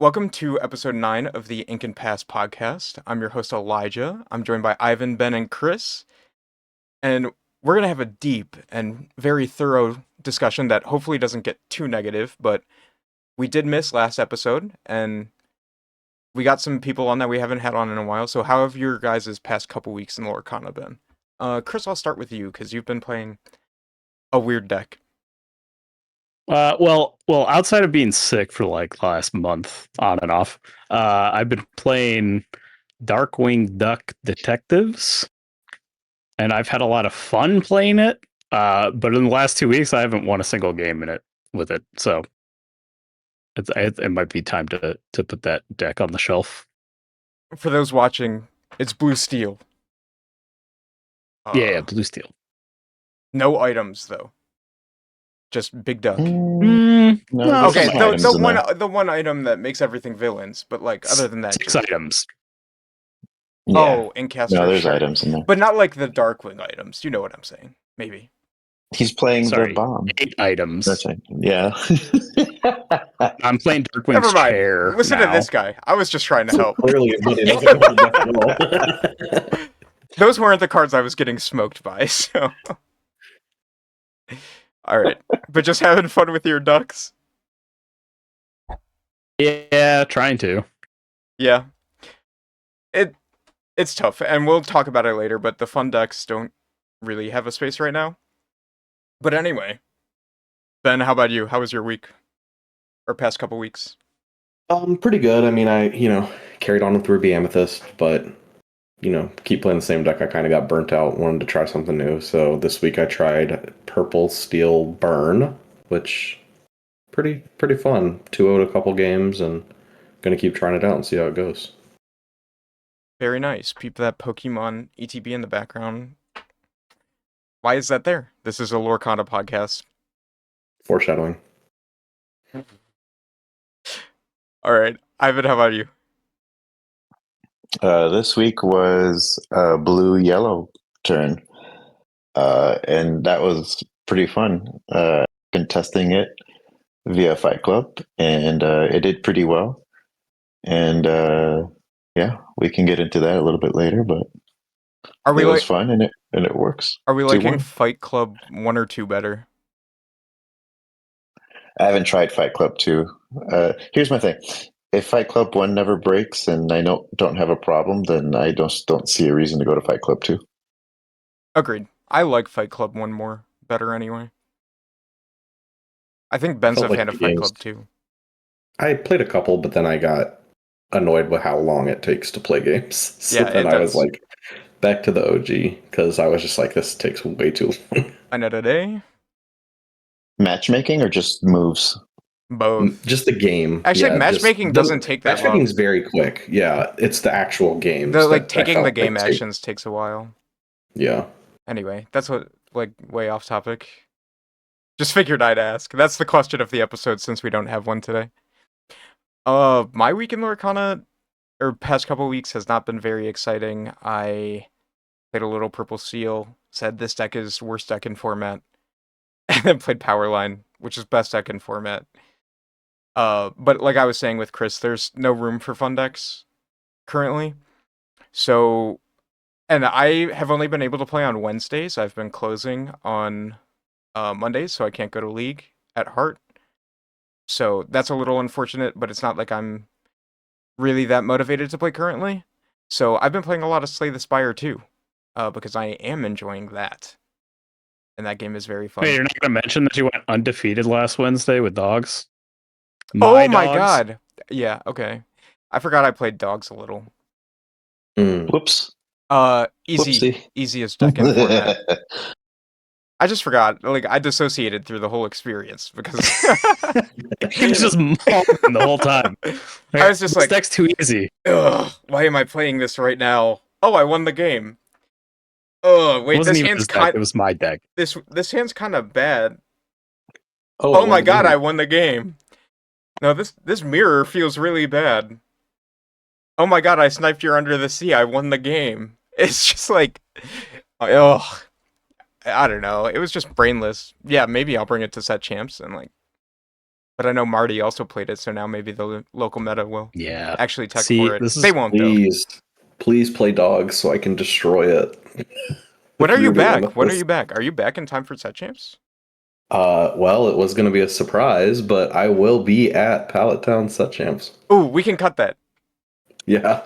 Welcome to episode 9 of the Ink and Pass podcast. I'm your host, Elijah. I'm joined by Ivan, Ben, and Chris. And we're going to have a deep and very thorough discussion that hopefully doesn't get too negative, but we did miss last episode, and we got some people on that we haven't had on in a while. So, how have your guys' past couple weeks in Lorcana been? Chris, I'll start with you, because you've been playing a weird deck. Well, outside of being sick for like the last month, on and off, I've been playing Darkwing Duck Detectives, and I've had a lot of fun playing it. But in the last 2 weeks, I haven't won a single game in it with it, so it might be time to put that deck on the shelf. For those watching, it's Blue Steel. Yeah, Blue Steel. No items, though. Just Big Duck. No, Okay, the one item that makes everything villains, but like other than that, six items. Yeah. Oh, Incaster. No, there's sure. items in there. But not like the Darkwing items. You know what I'm saying? Maybe. He's playing Sorry, the bomb. 8 items. That's right. Yeah. I'm playing Darkwing's Never mind. chair. Listen to this guy. I was just trying to help. Clearly, Those weren't the cards I was getting smoked by, so. Alright. But just having fun with your ducks? Yeah, trying to. Yeah. It's tough, and we'll talk about it later, but the fun decks don't really have a space right now. But anyway. Ben, how about you? How was your week? Or past couple weeks? Pretty good. I mean, I carried on with Ruby Amethyst, but keep playing the same deck. I kind of got burnt out. Wanted to try something new. So this week I tried Purple Steel Burn, which pretty fun. 2-0'd a couple games, and gonna keep trying it out and see how it goes. Very nice. Peep that Pokemon ETB in the background. Why is that there? This is a Lorcana podcast. Foreshadowing. Alright. Ivan, how about you? This week was a blue-yellow turn. And that was pretty fun. Been testing it via Fight Club, and it did pretty well. And yeah, we can get into that a little bit later, but it was fun, and it works. Are we liking 2-1. Fight Club 1 or 2 better? I haven't tried Fight Club 2. Here's my thing. If Fight Club 1 never breaks and I don't have a problem, then I don't see a reason to go to Fight Club 2. Agreed. I like Fight Club 1 more better anyway. I think Ben's a fan of Fight Club 2. I played a couple, but then I got annoyed with how long it takes to play games. So Yeah, then I was like, back to the OG, because I was just like, this takes way too long. Another day? Matchmaking or just moves? Both. Just the game. Actually, matchmaking doesn't take that long. Matchmaking's very quick. Yeah, it's the actual game. Taking the game actions takes a while. Yeah. Anyway, that's what, way off topic. Just figured I'd ask. That's the question of the episode since we don't have one today. My week in Lorcana, or past couple weeks, has not been very exciting. I played a little Purple Seal, said this deck is worst deck in format, and then played Powerline, which is best deck in format. But like I was saying with Chris, there's no room for fun decks currently. So, and I have only been able to play on Wednesdays. I've been closing on Mondays, so I can't go to League at heart. So that's a little unfortunate, but it's not like I'm really that motivated to play currently. So I've been playing a lot of Slay the Spire too, because I am enjoying that. And that game is very fun. Hey, you're not going to mention that you went undefeated last Wednesday with dogs? My god. Yeah, okay. I forgot I played dogs a little. Whoops. Easiest deck in format. I just forgot. I dissociated through the whole experience because he was just mauling the whole time. I was just this deck's too easy. Ugh, why am I playing this right now? Oh, I won the game. Oh, wait, this hand's it was my deck. This hand's kind of bad. Oh my god, I won the game. No, this mirror feels really bad. Oh my god, I sniped your Under the Sea. I won the game. It's just ugh. I don't know. It was just brainless. Yeah, maybe I'll bring it to set champs and But I know Marty also played it, so now maybe the local meta will Yeah. actually tech See, for it. this is They won't though. Please play dogs so I can destroy it. When are you Ruby back? When are Amethyst. you back? Are you back in time for set champs? Well, it was going to be a surprise, but I will be at Pallet Town Set Champs. Ooh, we can cut that. Yeah.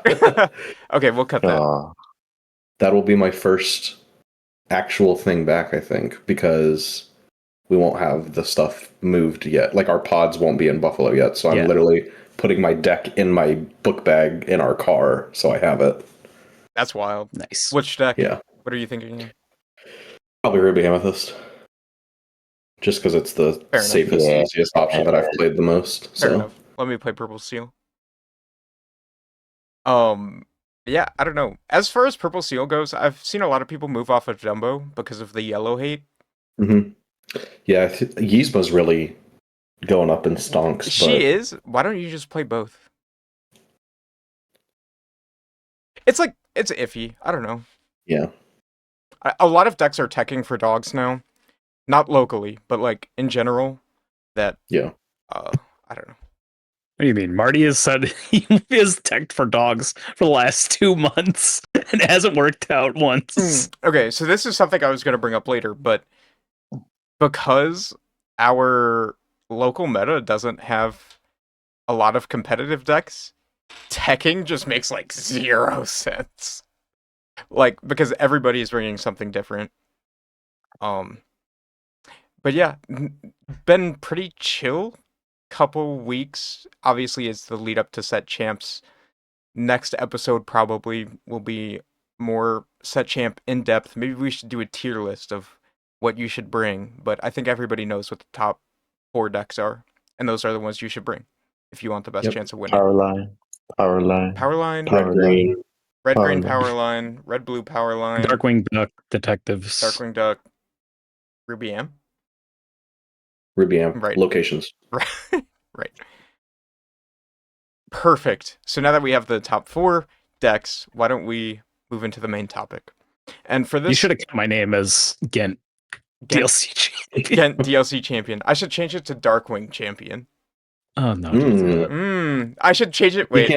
Okay, we'll cut that. That will be my first actual thing back, I think, because we won't have the stuff moved yet. Like, our pods won't be in Buffalo yet, so I'm Yeah. literally putting my deck in my book bag in our car, so I have it. That's wild. nice. Which deck? Yeah. What are you thinking? Probably Ruby Amethyst. Just because it's the Fair enough. safest, Yeah. easiest option that I've played the most. Fair So enough. Let me play Purple Seal. Yeah, I don't know. As far as Purple Seal goes, I've seen a lot of people move off of Jumbo because of the yellow hate. Mhm. Yeah, Yzma's really going up in stonks. She is. Why don't you just play both? It's like, it's iffy. I don't know. Yeah. A lot of decks are teching for dogs now. Not locally, but like in general. That, Yeah. I don't know. What do you mean? Marty has said he is teched for dogs for the last 2 months and it hasn't worked out once. Okay, so this is something I was going to bring up later, but because our local meta doesn't have a lot of competitive decks, teching just makes like 0 sense. Like, because everybody is bringing something different. But yeah, been pretty chill couple weeks. Obviously, it's the lead up to set champs. Next episode probably will be more set champ in depth. Maybe we should do a tier list of what you should bring, but I think everybody knows what the top 4 decks are, and those are the ones you should bring if you want the best Yep. chance of winning. Power line. Power line, Power Green. red Power green line. power line, red blue power line, Darkwing Duck Detectives. Darkwing Duck, Ruby M. Ruby Amp. Right. Locations. Right. Perfect. So now that we have the top 4 decks, why don't we move into the main topic? And for this, You should have kept my name as Gent DLC champion. Gent DLC champion. I should change it to Darkwing champion. Oh no! Don't do that. I should change it. He Wait,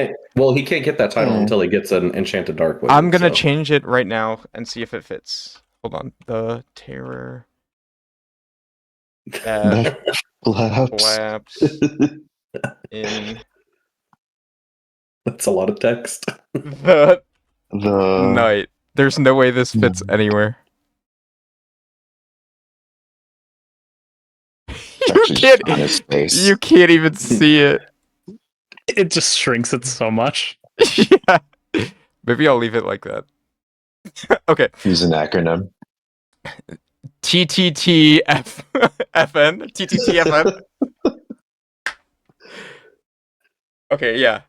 can't get that title until he gets an Enchanted Darkwing. I'm gonna change it right now and see if it fits. Hold on. The Terror that flaps in That's a lot of text. the the night. There's no way this fits anywhere. actually just on his face. You can't even see it. It just shrinks it so much. Yeah. Maybe I'll leave it like that. Okay. Use an acronym. TTTFN. TTTFN. Okay, yeah.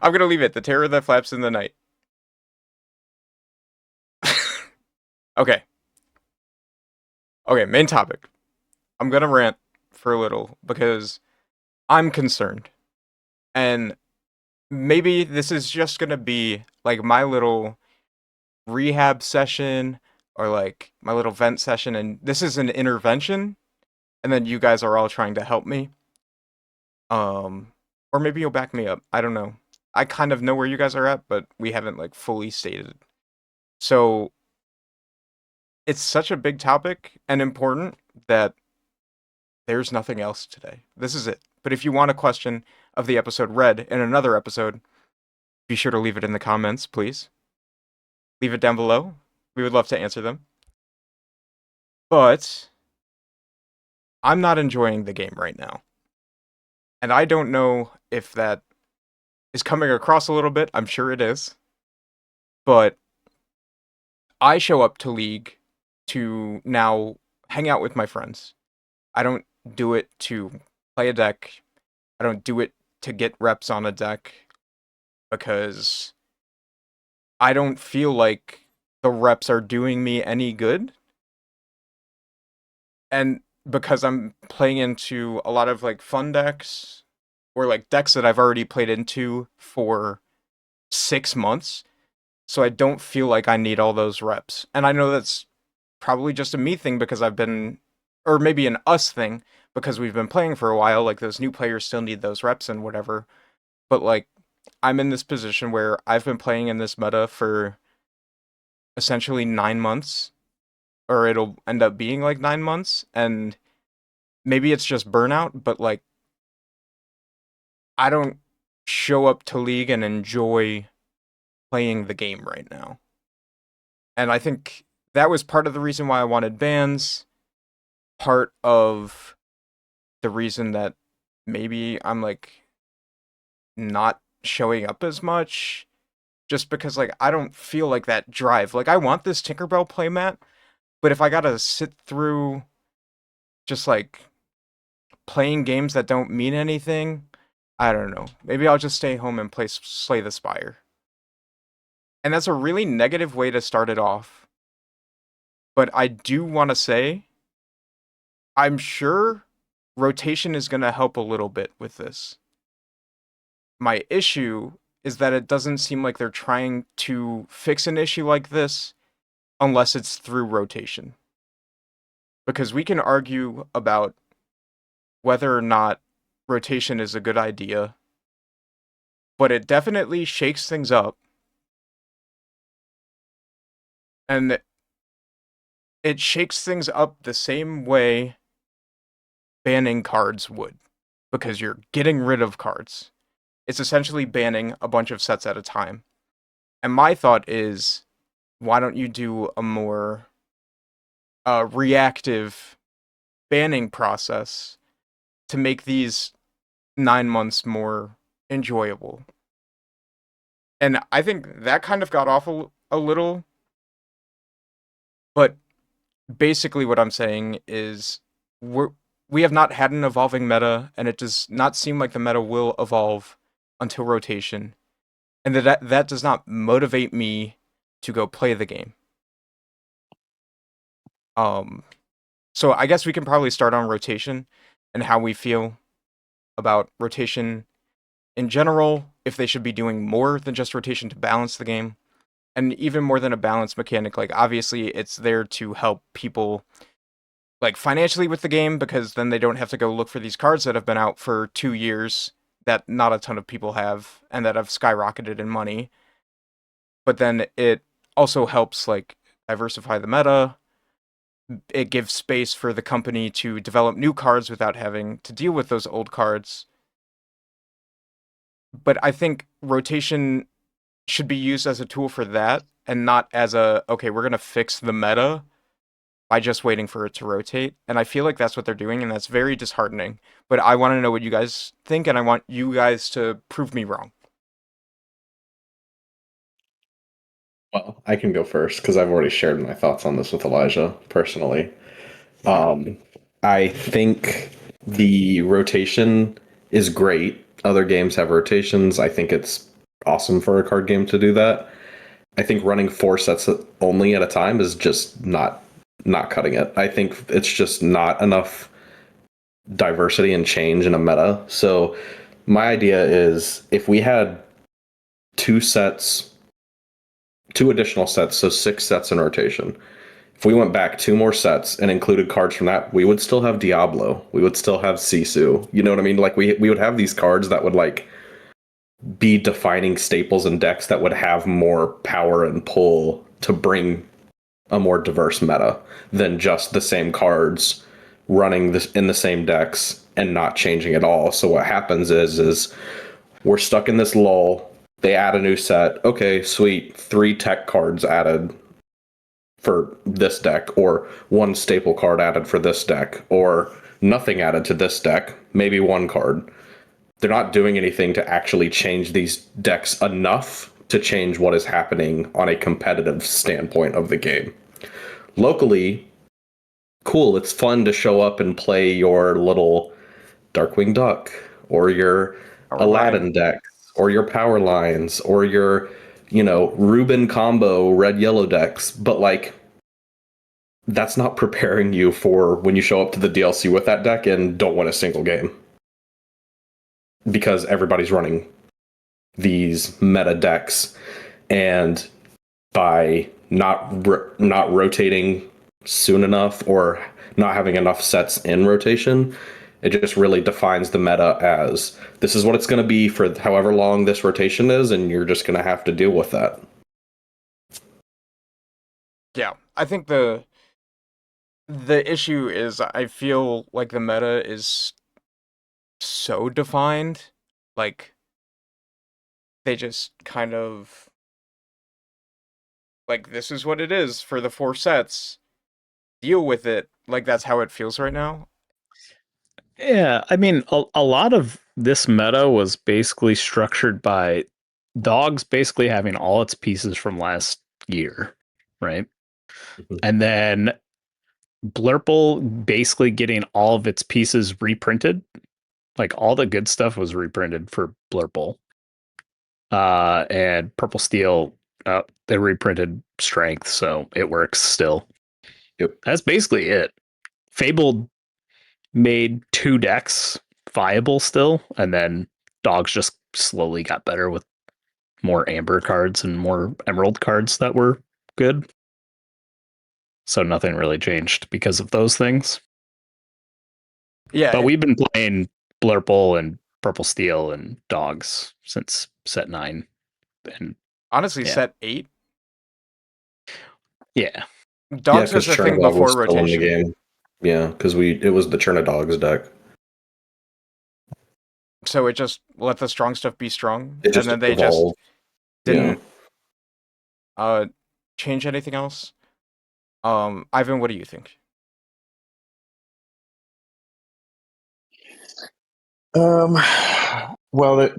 I'm gonna leave it. The terror that flaps in the night. Okay. Okay, main topic. I'm gonna rant for a little because I'm concerned. And maybe this is just gonna be like my little rehab session or like my little vent session, and this is an intervention, and then you guys are all trying to help me. Or maybe you'll back me up. I don't know. I kind of know where you guys are at, but we haven't like fully stated. So it's such a big topic and important that there's nothing else today. This is it. But if you want a question of the episode read in another episode, be sure to leave it in the comments, please. Leave it down below. We would love to answer them. But I'm not enjoying the game right now. And I don't know if that is coming across a little bit. I'm sure it is. But I show up to League to now hang out with my friends. I don't do it to play a deck. I don't do it to get reps on a deck because I don't feel like the reps are doing me any good. And because I'm playing into a lot of like fun decks or like decks that I've already played into for 6 months, so I don't feel like I need all those reps. And I know that's probably just a me thing because I've been, or maybe an us thing, because we've been playing for a while, like those new players still need those reps and whatever. But like I'm in this position where I've been playing in this meta for essentially 9 months, or it'll end up being like 9 months, and maybe it's just burnout, but like I don't show up to League and enjoy playing the game right now. And I think that was part of the reason why I wanted bans, part of the reason that maybe I'm like not showing up as much, just because like I don't feel like that drive. Like I want this Tinkerbell playmat, but if I gotta sit through just like playing games that don't mean anything, I don't know. Maybe I'll just stay home and play Slay the Spire. And that's a really negative way to start it off. But I do want to say, I'm sure rotation is going to help a little bit with this. My issue is that it doesn't seem like they're trying to fix an issue like this unless it's through rotation. Because we can argue about whether or not rotation is a good idea, but it definitely shakes things up. And it shakes things up the same way banning cards would, because you're getting rid of cards. It's essentially banning a bunch of sets at a time. And my thought is, why don't you do a more reactive banning process to make these 9 months more enjoyable? And I think that kind of got off a little, but basically what I'm saying is we have not had an evolving meta, and it does not seem like the meta will evolve until rotation, and that does not motivate me to go play the game. So I guess we can probably start on rotation and how we feel about rotation in general, if they should be doing more than just rotation to balance the game, and even more than a balance mechanic. Like obviously it's there to help people like financially with the game, because then they don't have to go look for these cards that have been out for 2 years that not a ton of people have and that have skyrocketed in money. But then it also helps like diversify the meta. It gives space for the company to develop new cards without having to deal with those old cards. But I think rotation should be used as a tool for that, and not as a, okay, we're going to fix the meta by just waiting for it to rotate. And I feel like that's what they're doing, and that's very disheartening. But I want to know what you guys think, and I want you guys to prove me wrong. Well, I can go first because I've already shared my thoughts on this with Elijah personally. I think the rotation is great. Other games have rotations. I think it's awesome for a card game to do that. I think running 4 sets only at a time is just not cutting it. I think it's just not enough diversity and change in a meta. So my idea is if we had 2 additional sets, so 6 sets in rotation. If we went back 2 more sets and included cards from that, we would still have Diablo. We would still have Sisu. You know what I mean? Like we would have these cards that would like be defining staples and decks that would have more power and pull to bring a more diverse meta than just the same cards running this in the same decks and not changing at all. So what happens is we're stuck in this lull. They add a new set. Okay, sweet. 3 tech cards added for this deck, or 1 staple card added for this deck, or nothing added to this deck, maybe 1 card. They're not doing anything to actually change these decks enough to change what is happening on a competitive standpoint of the game. Locally, cool, it's fun to show up and play your little Darkwing Duck, or your Aladdin deck, or your Power Lines, or your, Rubin combo red-yellow decks, but like, that's not preparing you for when you show up to the DLC with that deck and don't win a single game. Because everybody's running these meta decks, and by not rotating soon enough or not having enough sets in rotation, It just really defines the meta as this is what it's going to be for however long this rotation is, and you're just going to have to deal with that. Yeah, I think the issue is I feel like the meta is so defined, like they just kind of like this is what it is for the 4 sets. Deal with it. Like that's how it feels right now. Yeah, I mean, a lot of this meta was basically structured by dogs basically having all its pieces from last year, right? Mhm. And then Blurple basically getting all of its pieces reprinted. Like all the good stuff was reprinted for Blurple. And Purple Steel, they reprinted Strength, so it works still. Yep. That's basically it. Fabled made 2 decks viable still, and then Dogs just slowly got better with more Amber cards and more Emerald cards that were good. So nothing really changed because of those things. Yeah, But we've been playing Blurple and Purple Steel and Dogs since set 9. And honestly, yeah. set 8. Yeah. Dogs because was a thing Chernadog before was still in the rotation. game. Yeah, because it was the Chernadog's deck. So it just let the strong stuff be strong, It just and then they just evolved. didn't change anything else. Ivan, what do you think? Um, well,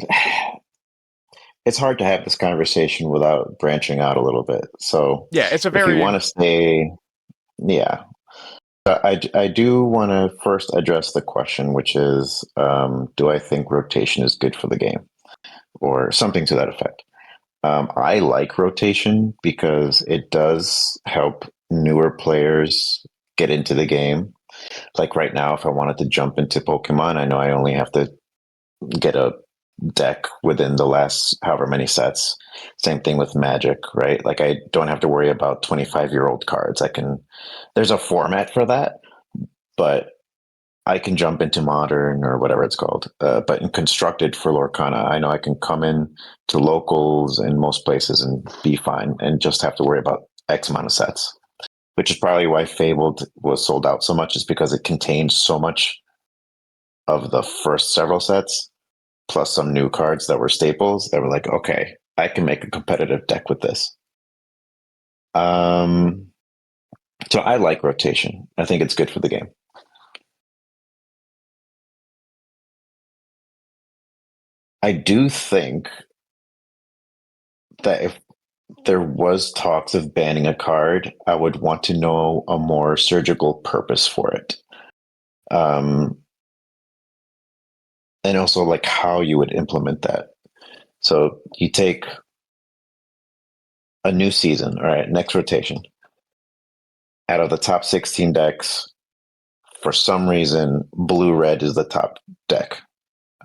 it's hard to have this conversation without branching out a little bit. So, Yeah, it's a if you very want to stay, yeah, I do want to first address the question, which is, do I think rotation is good for the game, or something to that effect? I like rotation because it does help newer players get into the game. Like right now, if I wanted to jump into Pokemon, I know I only have to get a deck within the last however many sets. Same thing with Magic, right? Like I don't have to worry about 25-year-old cards. There's a format for that, but I can jump into Modern or whatever it's called. But in Constructed for Lorcana, I know I can come in to locals in most places and be fine and just have to worry about X amount of sets. Which is probably why Fabled was sold out so much, is because it contained so much of the first several sets, plus some new cards that were staples that were like, okay, I can make a competitive deck with this. Um, so I like rotation. I think it's good for the game. I do think that if there was talks of banning a card, I would want to know a more surgical purpose for it. And also like how you would implement that. So you take a new season, all right, next rotation. Out of the top 16 decks, for some reason, blue red is the top deck.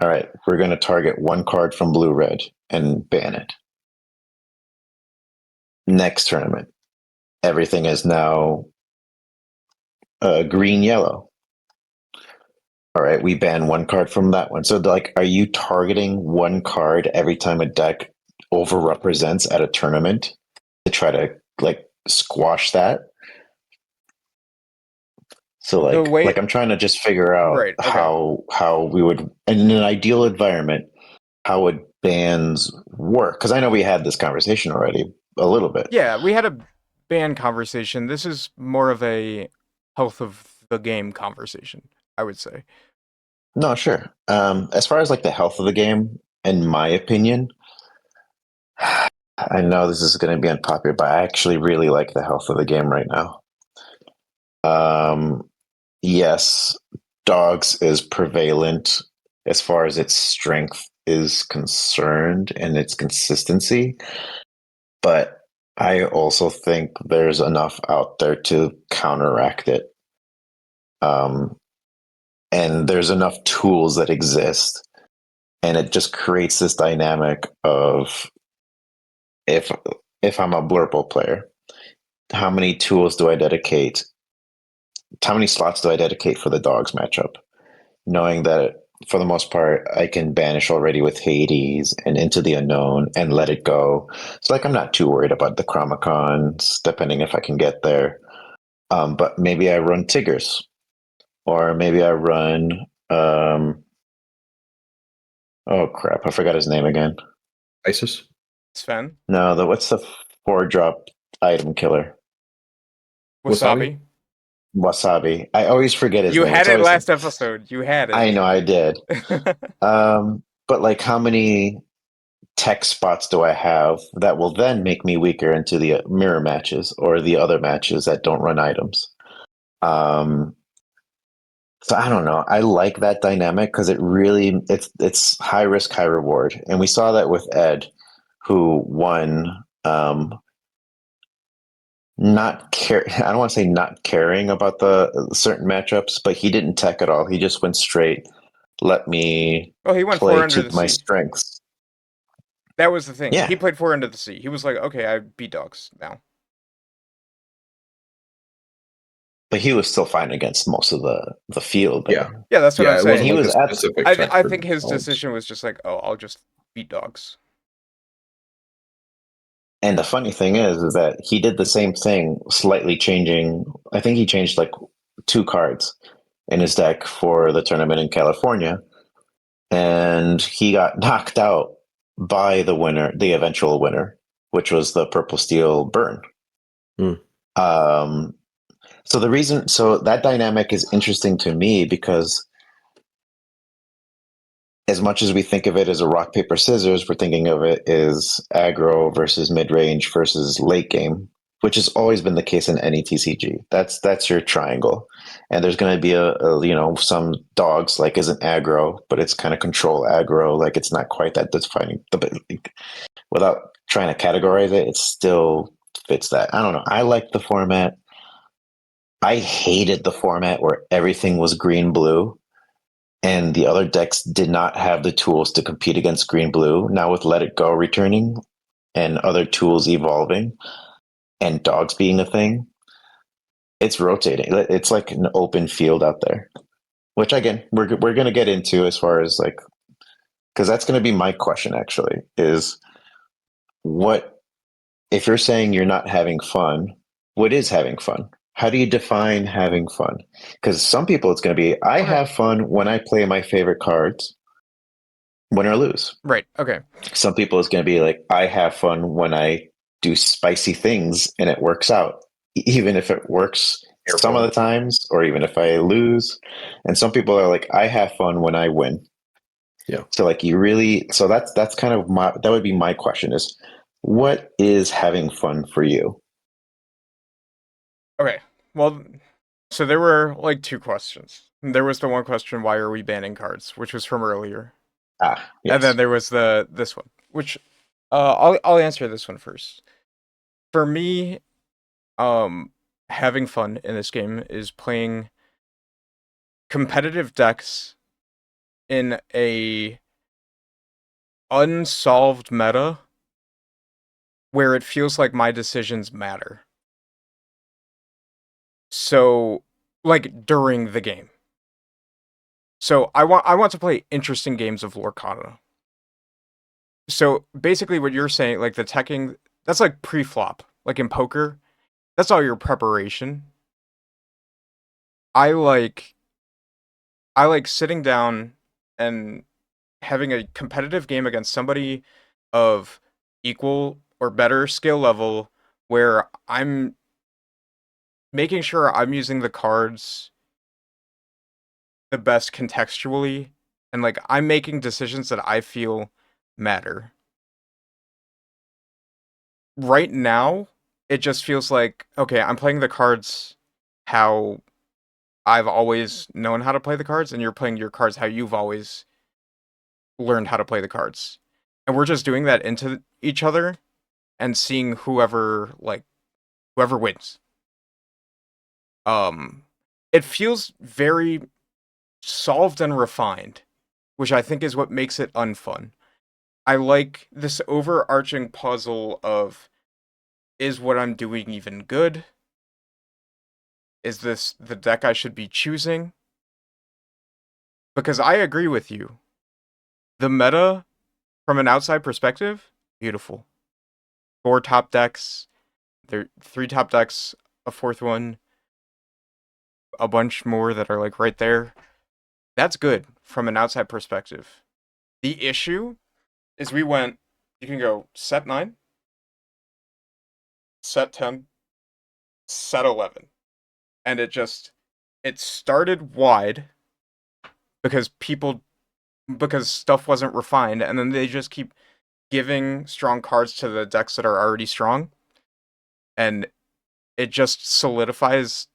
All right, we're going to target one card from blue red and ban it. Next tournament, everything is now green yellow. All right, we ban one card from that one. So, like, are you targeting one card every time a deck overrepresents at a tournament to try to like squash that? So, the way. like I'm trying to just figure out Right. Okay. how we would, in an ideal environment, how would bans work? Because I know we had this conversation already a little bit. Yeah, we had a ban conversation. This is more of a health of the game conversation, I would say. No, sure. As far as like the health of the game, in my opinion, I know this is going to be unpopular, but I actually really like the health of the game right now. Yes, dogs is prevalent as far as its strength is concerned and its consistency, but I also think there's enough out there to counteract it. And there's enough tools that exist, and it just creates this dynamic of if I'm a Blurple player, how many tools do I dedicate? How many slots do I dedicate for the dogs matchup? knowing that for the most part I can banish already with Hades and Into the Unknown and Let It Go. So like I'm not too worried about the Chromicons, depending if I can get there. But maybe I run Tigers, or maybe I run. Oh crap! I forgot his name again. ISIS. Sven? No, what's the 4-drop item killer? Wasabi? Wasabi. I always forget his You name. had It's it always. last episode. You had I it. know I did. But like, how many tech spots do I have that will then make me weaker into the mirror matches or the other matches that don't run items? So I don't know. I like that dynamic because it's high risk, high reward, and we saw that with Ed, who won. Not care. I don't want to say not caring about the certain matchups, but he didn't tech at all. He just went straight. Let me Well, he went 4 play under to the my sea. strengths. That was the thing. Yeah, He played 4 under the sea. He was like, okay, I beat dogs now. but he was still fine against most of the field there. Yeah. Yeah, that's what I'm Yeah, it saying. And wasn't he like was a at specific tech I for think his dogs. decision was just like, oh, I'll just beat dogs. and the funny thing is that he did the same thing, slightly changing. I think he changed like 2 cards in his deck for the tournament in California, and he got knocked out by the winner, the eventual winner, which was the purple steel burn. Hmm. So that dynamic is interesting to me because as much as we think of it as a rock paper scissors, we're thinking of it as aggro versus mid range versus late game, which has always been the case in any TCG. That's your triangle, and there's going to be some dogs like isn't aggro, but it's kind of control aggro, like it's not quite that defining. But without trying to categorize it, it still fits that. I don't know. I like the format. I hated the format where everything was green blue and the other decks did not have the tools to compete against green blue. Now with Let It Go returning and other tools evolving and dogs being a thing, it's rotating. It's like an open field out there, which again we're going to get into as far as like, because that's going to be my question actually is what if you're saying you're not having fun, what is having fun? How do you define having fun? Because some people it's going to be, I Okay. have fun when I play my favorite cards, win or lose. Right. Okay. Some people it's going to be like, I have fun when I do spicy things and it works out, even if it works some of the times, or even if I lose. And some people are like, I have fun when I win. Yeah. So like so that's kind of that would be my question is, what is having fun for you? Okay. Well, so there were like 2 questions. There was the one question, why are we banning cards, which was from earlier. And then Yes. there was this one, which I'll answer this one first. For me, having fun in this game is playing competitive decks in a unsolved meta where it feels like my decisions matter. So, like during the game. So I want to play interesting games of Lorcana. So basically what you're saying, like the teching, that's like pre-flop. Like in poker, that's all your preparation. I like sitting down and having a competitive game against somebody of equal or better skill level where I'm making sure I'm using the cards the best contextually and like I'm making decisions that I feel matter. Right now, it just feels like, okay, I'm playing the cards how I've always known how to play the cards, and you're playing your cards how you've always learned how to play the cards. And we're just doing that into each other and seeing whoever wins. Um it feels very solved and refined, which I think is what makes it unfun. I like this overarching puzzle of, is what I'm doing even good? Is this the deck I should be choosing? Because I agree with you. The meta, from an outside perspective, beautiful. 4 top decks, there 3 top decks, a 4th one, a bunch more that are like right there. That's good from an outside perspective. The issue is you can go set 9, set 10, set 11. And it started wide because stuff wasn't refined, and then they just keep giving strong cards to the decks that are already strong, and it just solidifies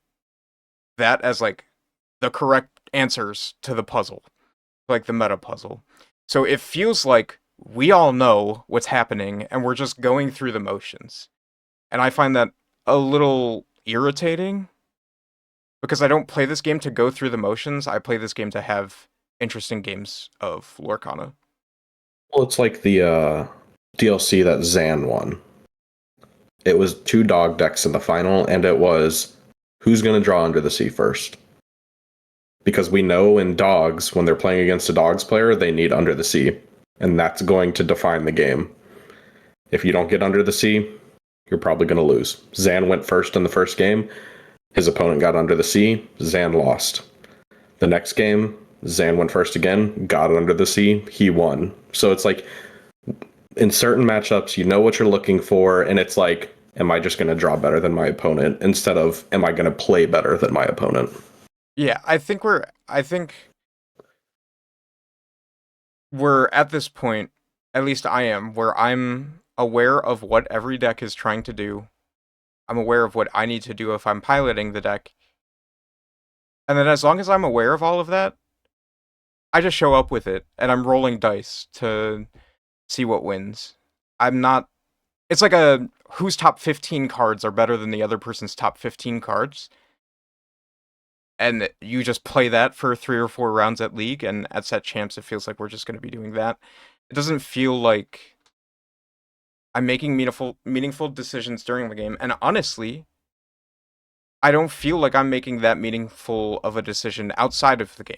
that as like the correct answers to the puzzle, like the meta puzzle. So it feels like we all know what's happening and we're just going through the motions. And I find that a little irritating because I don't play this game to go through the motions. I play this game to have interesting games of Lorcana. Well, it's like the DLC that Zan won. It was 2 dog decks in the final, and it was who's going to draw Under the Sea first. Because we know in dogs, when they're playing against a dogs player, they need Under the Sea. And that's going to define the game. If you don't get Under the Sea, you're probably going to lose. Zan went first in the first game. His opponent got Under the Sea. Zan lost. The next game, Zan went first again, got Under the Sea. He won. So it's like, in certain matchups, you know what you're looking for, and it's like, am I just going to draw better than my opponent instead of am I going to play better than my opponent? Yeah, I think we're at this point, at least I am, where I'm aware of what every deck is trying to do. I'm aware of what I need to do if I'm piloting the deck. And then as long as I'm aware of all of that, I just show up with it, and I'm rolling dice to see what wins. It's like whose top 15 cards are better than the other person's top 15 cards. And you just play that for 3 or 4 rounds at League, and at Set Champs, it feels like we're just going to be doing that. It doesn't feel like I'm making meaningful decisions during the game. And honestly, I don't feel like I'm making that meaningful of a decision outside of the game.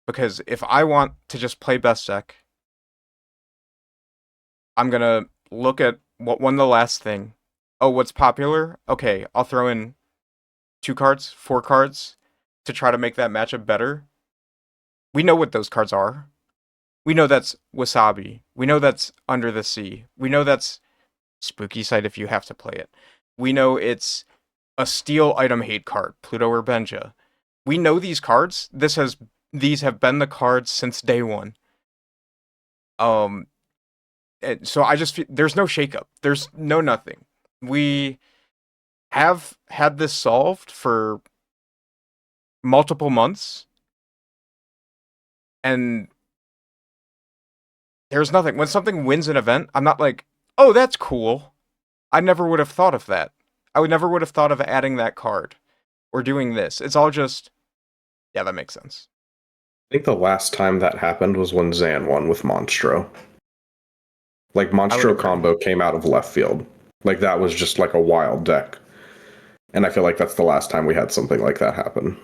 Because if I want to just play best deck, I'm going to look at what won the last thing. Oh, what's popular? Okay, I'll throw in 2 cards, 4 cards to try to make that matchup better. We know what those cards are. We know that's Wasabi. We know that's Under the Sea. We know that's Spooky Sight if you have to play it. We know it's a steal item hate card, Pluto or Benja. We know these cards. These have been the cards since day one. So I just feel there's no shakeup. There's no nothing. We have had this solved for multiple months, and there's nothing. When something wins an event, I'm not like, oh, that's cool. I never would have thought of that. I would never would have thought of adding that card or doing this. It's all just, yeah, that makes sense. I think the last time that happened was when Zan won with Monstro. Like, Monstro combo came out of left field. Like, that was just like a wild deck. And I feel like that's the last time we had something like that happen.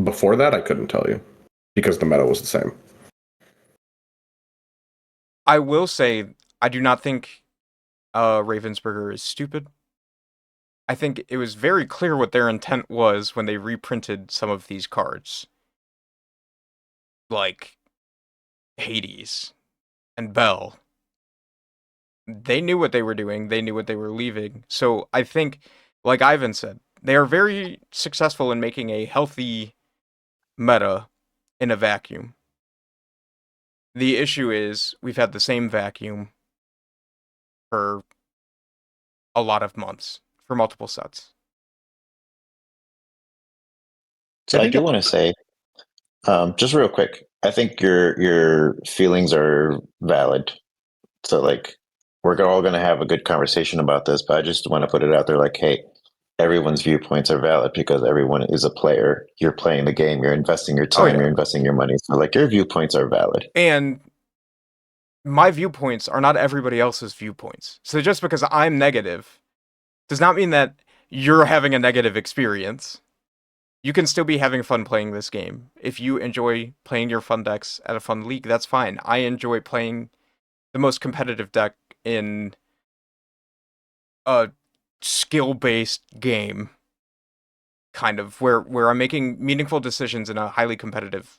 Before that, I couldn't tell you. Because the meta was the same. I will say, I do not think Ravensburger is stupid. I think it was very clear what their intent was when they reprinted some of these cards. Like Hades and Bell. They knew what they were doing. They knew what they were leaving. So I think, like Ivan said, they are very successful in making a healthy meta in a vacuum. The issue is we've had the same vacuum for a lot of months, for multiple sets. So I do want to say, just real quick, I think your feelings are valid. So like, we're all going to have a good conversation about this, but I just want to put it out there, like, hey, everyone's viewpoints are valid because everyone is a player. You're playing the game. You're investing your time. You're investing your money. So like, your viewpoints are valid. And my viewpoints are not everybody else's viewpoints. So just because I'm negative does not mean that you're having a negative experience. you can still be having fun playing this game. If you enjoy playing your fun decks at a fun league, that's fine. I enjoy playing the most competitive deck in a skill-based game, kind of, where I'm making meaningful decisions in a highly competitive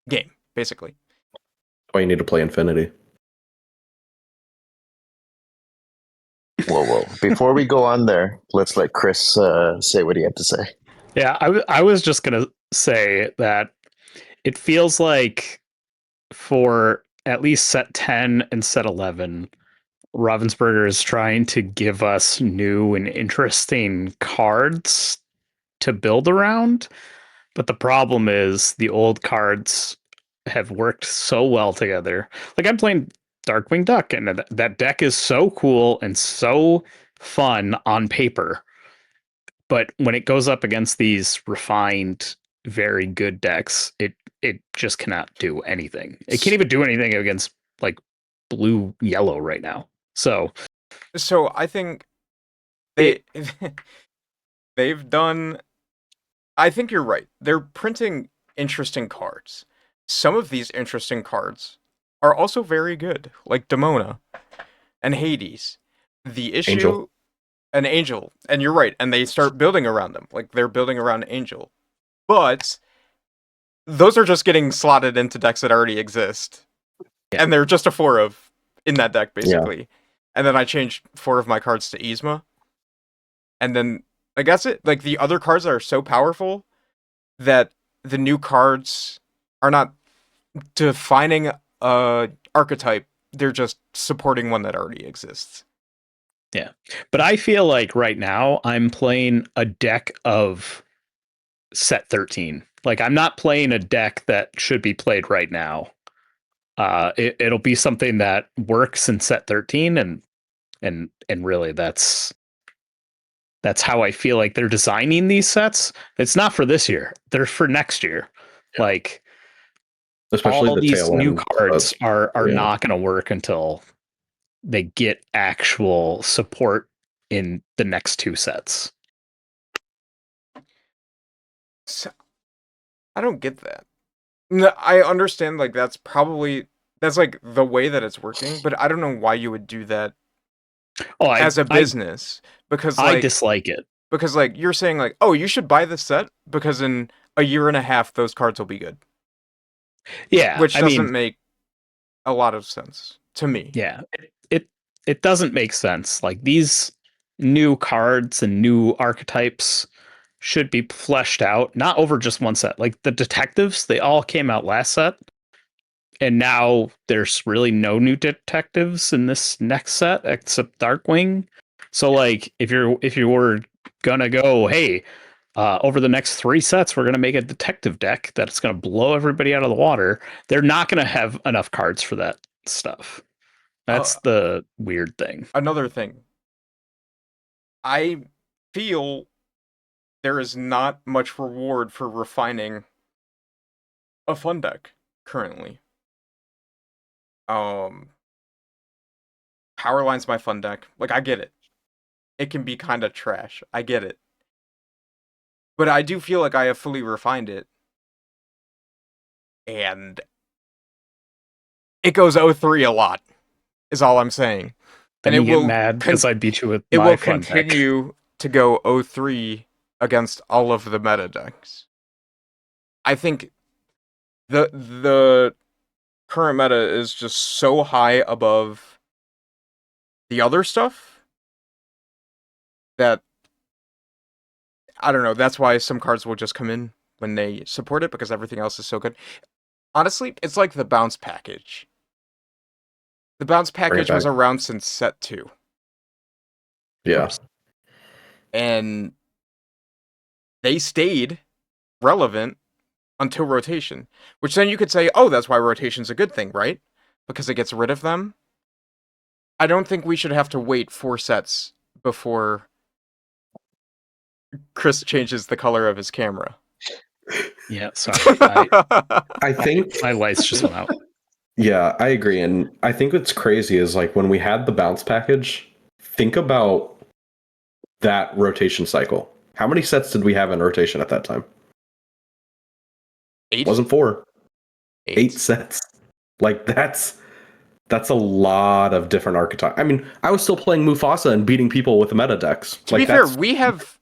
game, basically. That's why you need to play Infinity. Whoa. Before we go on there, let's let Chris say what he had to say. Yeah, I was just gonna say that it feels like for at least set 10 and set 11, Ravensburger is trying to give us new and interesting cards to build around. But the problem is the old cards have worked so well together. Like I'm playing Darkwing Duck, and that deck is so cool and so fun on paper. But when it goes up against these refined, very good decks, it just cannot do anything. It can't even do anything against like blue yellow right now. So I think they they've done. I think you're right. They're printing interesting cards. Some of these interesting cards are also very good, like Demona and Hades. The issue Angel. an Angel, and you're right, and they start building around them. Like they're building around Angel. But those are just getting slotted into decks that already exist. Yeah. And they're just a 4 of in that deck, basically. And then I changed 4 of my cards to Yzma. And then I guess like the other cards are so powerful that the new cards are not defining a archetype. They're just supporting one that already exists. yeah. But I feel like right now I'm playing a deck of set 13. Like I'm not playing a deck that should be played right now. It'll be something that works in set 13, and really that's how I feel like they're designing these sets. It's not for this year. They're for next year. Yeah. Like Especially all the these tail new end. cards are yeah. not going to work until they get actual support in the next 2 sets. So, I don't get that. No, I understand, like, that's like the way that it's working, but I don't know why you would do that Oh, as a business. Because, I like, dislike it. because, like, you're saying, like, oh, you should buy this set because in a year and a half, those cards will be good. Yeah, Which I doesn't mean, make a lot of sense to me. yeah, it doesn't make sense. Like these new cards and new archetypes should be fleshed out, not over just one set. Like the detectives, they all came out last set, and now there's really no new detectives in this next set except Darkwing. So like if you were gonna go, hey, over the next 3 sets, we're gonna make a detective deck that's gonna blow everybody out of the water. They're not gonna have enough cards for that stuff. That's the weird thing. Another thing, I feel there is not much reward for refining a fun deck currently. Powerline's my fun deck. Like, I get it. It can be kind of trash. I get it. But I do feel like I have fully refined it. And it goes 0-3 a lot, is all I'm saying. Then And you get mad because I beat you with it my will fun deck. continue to go 0-3 against all of the meta decks. I think the current meta is just so high above the other stuff that I don't know, that's why some cards will just come in when they support it because everything else is so good. Honestly, it's like the bounce package. The bounce package was back. around since set 2. Yeah. And they stayed relevant until rotation. Which then you could say, oh, that's why rotation's a good thing, right? Because it gets rid of them. I don't think we should have to wait 4 sets before Chris changes the color of his camera. Yeah, sorry. I think My lights just went out. Yeah, I agree. And I think what's crazy is like when we had the bounce package, think about that rotation cycle. How many sets did we have in rotation at that time? 8? Wasn't 4. 8 8. sets. Like that's a lot of different archetypes. I mean, I was still playing Mufasa and beating people with meta decks. To be fair, we have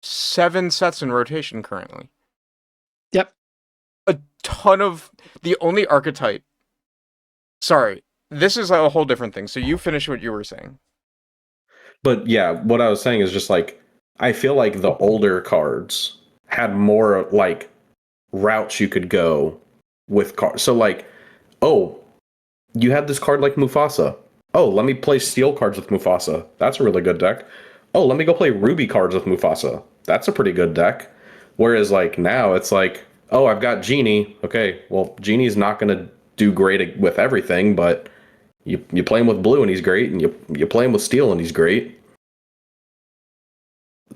7 sets in rotation currently. Yep. A ton of the only archetype. Sorry, this is a whole different thing. So you finish what you were saying. But yeah, what I was saying is just like I feel like the older cards had more like routes you could go with cards. So like, oh, you had this card like Mufasa. Oh, let me play steel cards with Mufasa. That's a really good deck. Oh, let me go play ruby cards with Mufasa. That's a pretty good deck. Whereas like now it's like, oh, I've got Genie. Okay, well, Genie's not going to do great with everything, but you play him with blue and he's great, and you play him with steel and he's great.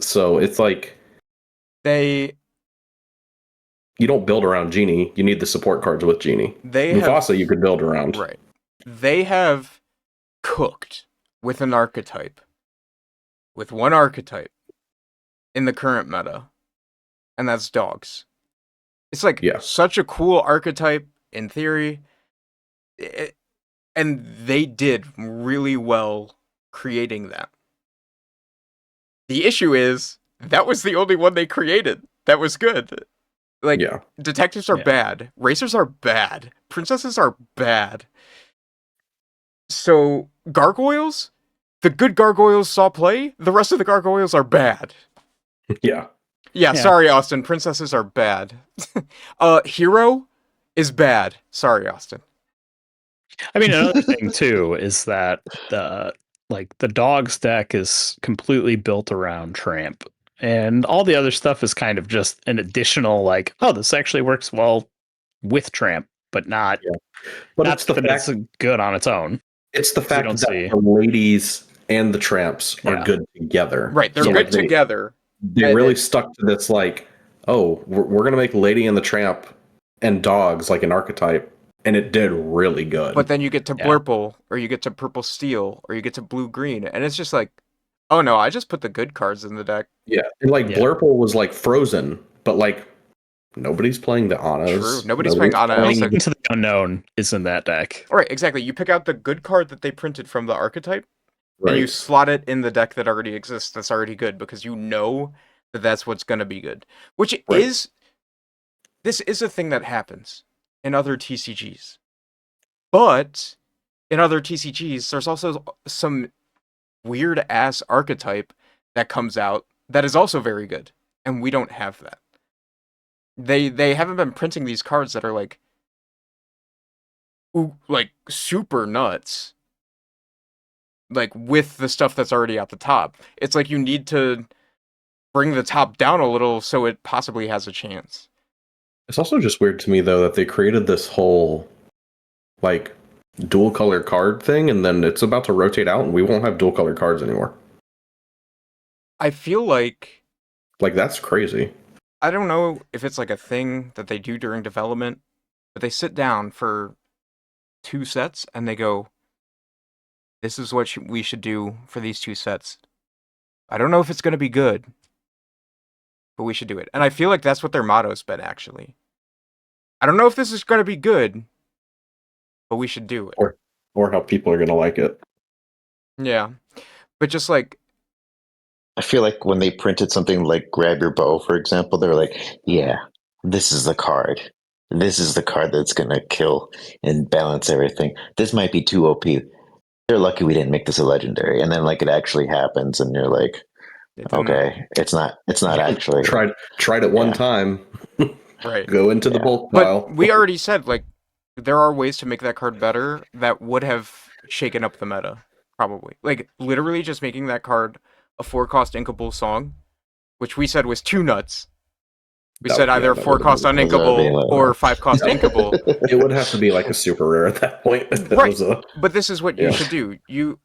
So it's like They you don't build around Genie. You need the support cards with Genie. Mufasa you could build around. Right. They have cooked with an archetype. With one archetype in the current meta. And that's dogs. It's like such a cool archetype in theory. And they did really well creating that. The issue is that was the only one they created that was good. Like, detectives are bad. Racers are bad. Princesses are bad. So, gargoyles? The good gargoyles saw play. The rest of the gargoyles are bad. Yeah, sorry, Austin. Princesses are bad. Hero is bad. Sorry, Austin. I mean, another thing, too, is that the dogs deck is completely built around Tramp. And all the other stuff is kind of just an additional, like, oh, this actually works well with Tramp, but not. But not it's the that fact it's good on its own. It's the fact that the ladies and the tramps are good together. Right, they're good together. They really stuck to this, like, oh, we're going to make Lady and the Tramp and dogs like an archetype, and it did really good. But then you get to Blurple, or you get to Purple Steel, or you get to Blue Green, and it's just like, oh no, I just put the good cards in the deck. Yeah, and like Blurple was like frozen, but like nobody's playing the Annas. True, nobody's playing Anna. Into the Unknown is in that deck. All right, exactly. You pick out the good card that they printed from the archetype, and you slot it in the deck that already exists that's already good, because you know that that's what's going to be good. Which is... This is a thing that happens in other TCGs. But in other TCGs, there's also some weird-ass archetype that comes out that is also very good, and we don't have that. They haven't been printing these cards that are like super nuts, like with the stuff that's already at the top. It's like you need to bring the top down a little so it possibly has a chance. It's also just weird to me though that they created this whole like dual color card thing, and then it's about to rotate out and we won't have dual color cards anymore. I feel like that's crazy. I don't know if it's like a thing that they do during development, but they sit down for 2 sets and they go, this is what we should do for these 2 sets. I don't know if it's going to be good, but we should do it. And I feel like that's what their motto's been, actually. I don't know if this is going to be good, but we should do it. Or how people are going to like it. Yeah. But just like... I feel like when they printed something like Grab Your Bow, for example, they were like, yeah, this is the card. This is the card that's going to kill and balance everything. This might be too OP. They're lucky we didn't make this a legendary. And then like it actually happens and you're like, okay, it's not actually. Tried it one time. Right. Go into the bulk pile. But we already said, like, there are ways to make that card better that would have shaken up the meta, probably. Like, literally just making that card a 4-cost inkable song, which we said was too nuts. We said either 4-cost uninkable or 5-cost inkable. It would have to be like a super rare at that point. Right. But this is what you should do.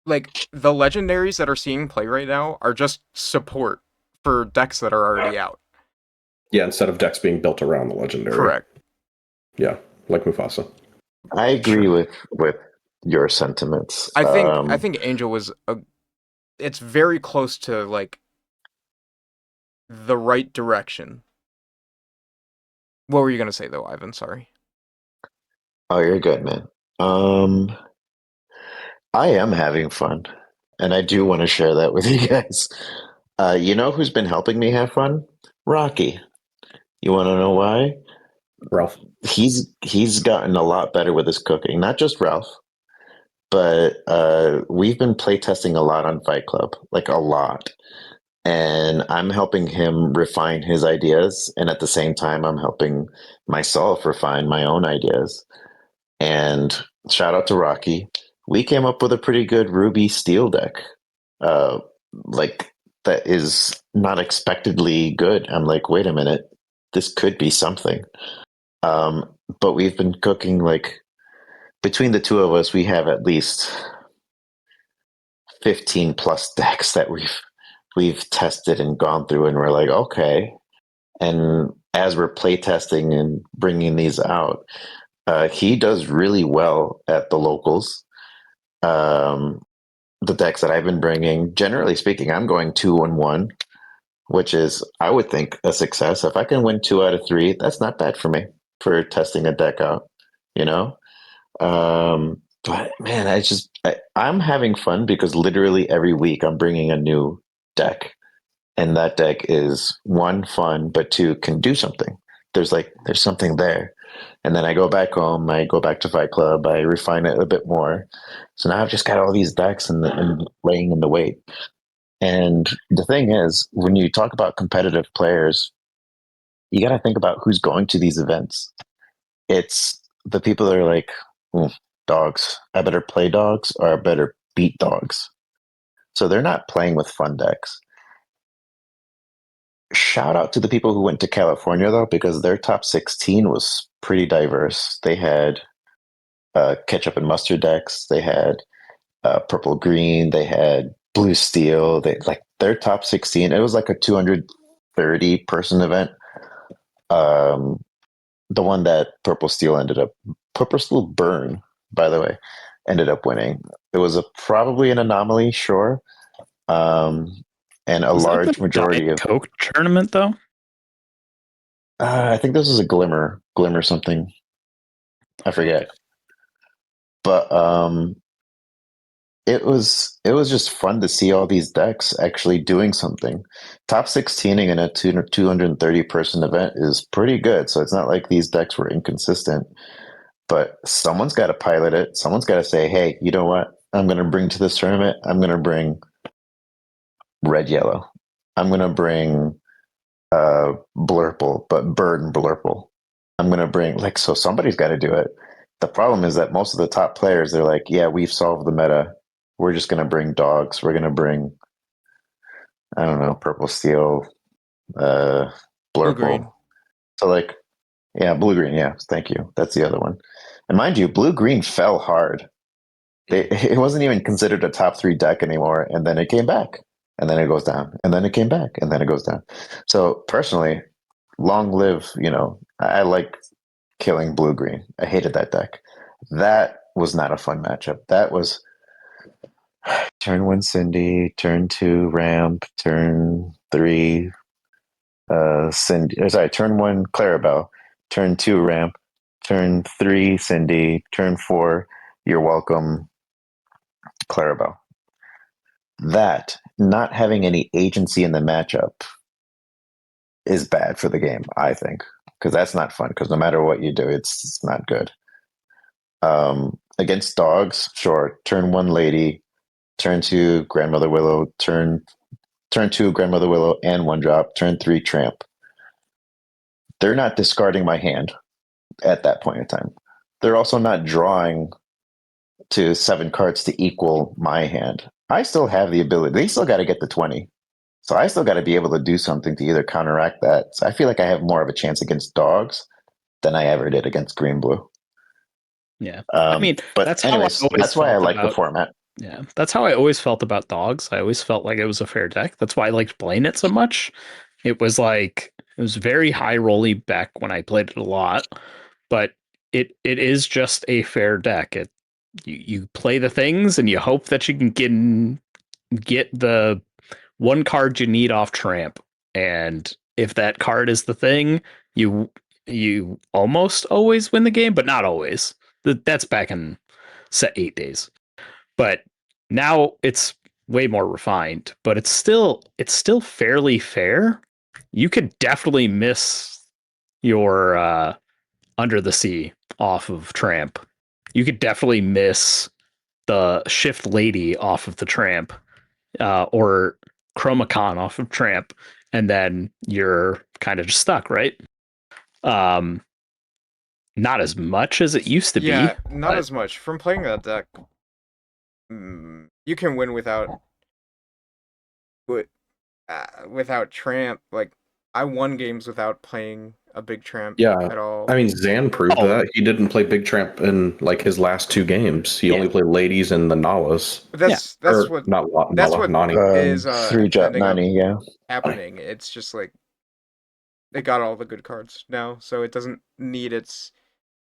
Like, the legendaries that are seeing play right now are just support for decks that are already out. Yeah, instead of decks being built around the legendary. Correct. Yeah, like Mufasa. I agree with your sentiments. I think Angel was it's very close to like the right direction. What were you gonna say though, Ivan? Sorry. Oh, you're good, man. Um, I am having fun, and I do want to share that with you guys. You know who's been helping me have fun? Rocky. You want to know why? Ralph. He's gotten a lot better with his cooking. Not just Ralph, but we've been playtesting a lot on Fight Club, like a lot. And I'm helping him refine his ideas, and at the same time, I'm helping myself refine my own ideas. And shout out to Rocky. We came up with a pretty good Ruby Steel deck. Uh, like that is not expectedly good. I'm like, wait a minute, this could be something. Um, but we've been cooking like between the two of us, we have at least 15 plus decks that we've tested and gone through, and we're like, okay. And as we're playtesting and bringing these out, he does really well at the locals. Um, the decks that I've been bringing, generally speaking, I'm going 2-1-1, which is, I would think, a success. If I can win 2 out of 3, that's not bad for me for testing a deck out, you know? But man, I'm having fun because literally every week I'm bringing a new deck, and that deck is one fun, but two can do something. There's something there, and then I go back home, I go back to Fight Club, I refine it a bit more. So now I've just got all these decks and laying in the weight. And the thing is, when you talk about competitive players, you got to think about who's going to these events. It's the people that are like, dogs. I better play dogs or I better beat dogs. So they're not playing with fun decks. Shout out to the people who went to California though, because their top 16 was pretty diverse. They had ketchup and mustard decks. They had purple green. They had blue steel. They like their top 16. It was like a 230 person event. Um, the one that purple steel burn, by the way, ended up winning. It was probably an anomaly, sure. And a Was that the large majority Diet of, Coke tournament though? I think this was a glimmer something. I forget. But it was just fun to see all these decks actually doing something. Top 16ing in a 230 person event is pretty good. So it's not like these decks were inconsistent, but someone's got to pilot it. Someone's got to say, hey, you know what? I'm going to bring to this tournament, I'm going to bring red, yellow. I'm going to bring Blurple, but bird and Blurple. I'm going to bring, like, so somebody's got to do it. The problem is that most of the top players, they're like, yeah, we've solved the meta. We're just going to bring dogs. We're going to bring, I don't know, purple steel, uh, Blue green. Blurple. So, like, yeah, blue green. Yeah, thank you. That's the other one. And mind you, blue green fell hard. It wasn't even considered a top 3 deck anymore. And then it came back. And then it goes down. And then it came back. And then it goes down. So, personally, long live, I like killing blue green. I hated that deck. That was not a fun matchup. That was turn 1 Cindy, turn 2 Ramp, turn 3 Cindy. Sorry, turn 1 Clarabelle, turn 2 Ramp, turn 3 Cindy, turn 4 You're Welcome Clarabelle. That not having any agency in the matchup is bad for the game, I think, because that's not fun. Because no matter what you do, it's not good. Against dogs, sure. Turn 1 Lady, turn 2 Grandmother Willow, turn 2 Grandmother Willow and 1 drop, turn 3 Tramp. They're not discarding my hand at that point in time. They're also not drawing to 7 cards to equal my hand. I still have the ability. They still got to get the 20. So I still got to be able to do something to either counteract that. So I feel like I have more of a chance against dogs than I ever did against green blue. Yeah. I mean, But that's how I anyways, always that's why I felt like the about. format. Yeah, that's how I always felt about dogs. I always felt like it was a fair deck. That's why I liked playing it so much. It was very high rolly back when I played it a lot, but it is just a fair deck. You play the things and you hope that you can get the one card you need off Tramp, and if that card is the thing, you almost always win the game, but not always. That's back in set 8 days. But now it's way more refined, but it's still fairly fair. You could definitely miss your Under the Sea off of Tramp. You could definitely miss the Shift Lady off of the Tramp, or Chromacon off of Tramp, and then you're kind of just stuck, right? Um, not as much as it used to be. Yeah, not as much. From playing that deck, you can win without Tramp. Like, I won games without playing a big Tramp Yeah. at all. I mean, Zan proved that. He didn't play Big Tramp in like his last 2 games. He only played Ladies and the Nalas. But that's Or what not that's Nala, what Nani. is 3-drop ending up Nani, yeah. happening. It's just like they got all the good cards now, so it doesn't need its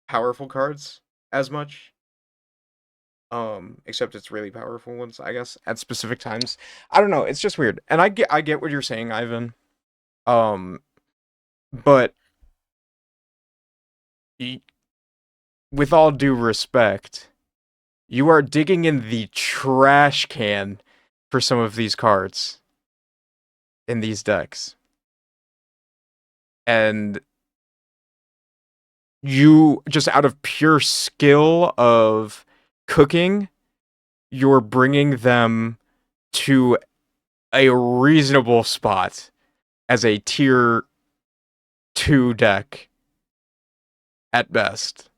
powerful cards as much. Except it's really powerful ones, I guess, at specific times. I don't know, it's just weird. And I get what you're saying, Ivan. But with all due respect, you are digging in the trash can for some of these cards in these decks. And you, just out of pure skill of cooking, you're bringing them to a reasonable spot as a tier 2 deck at best.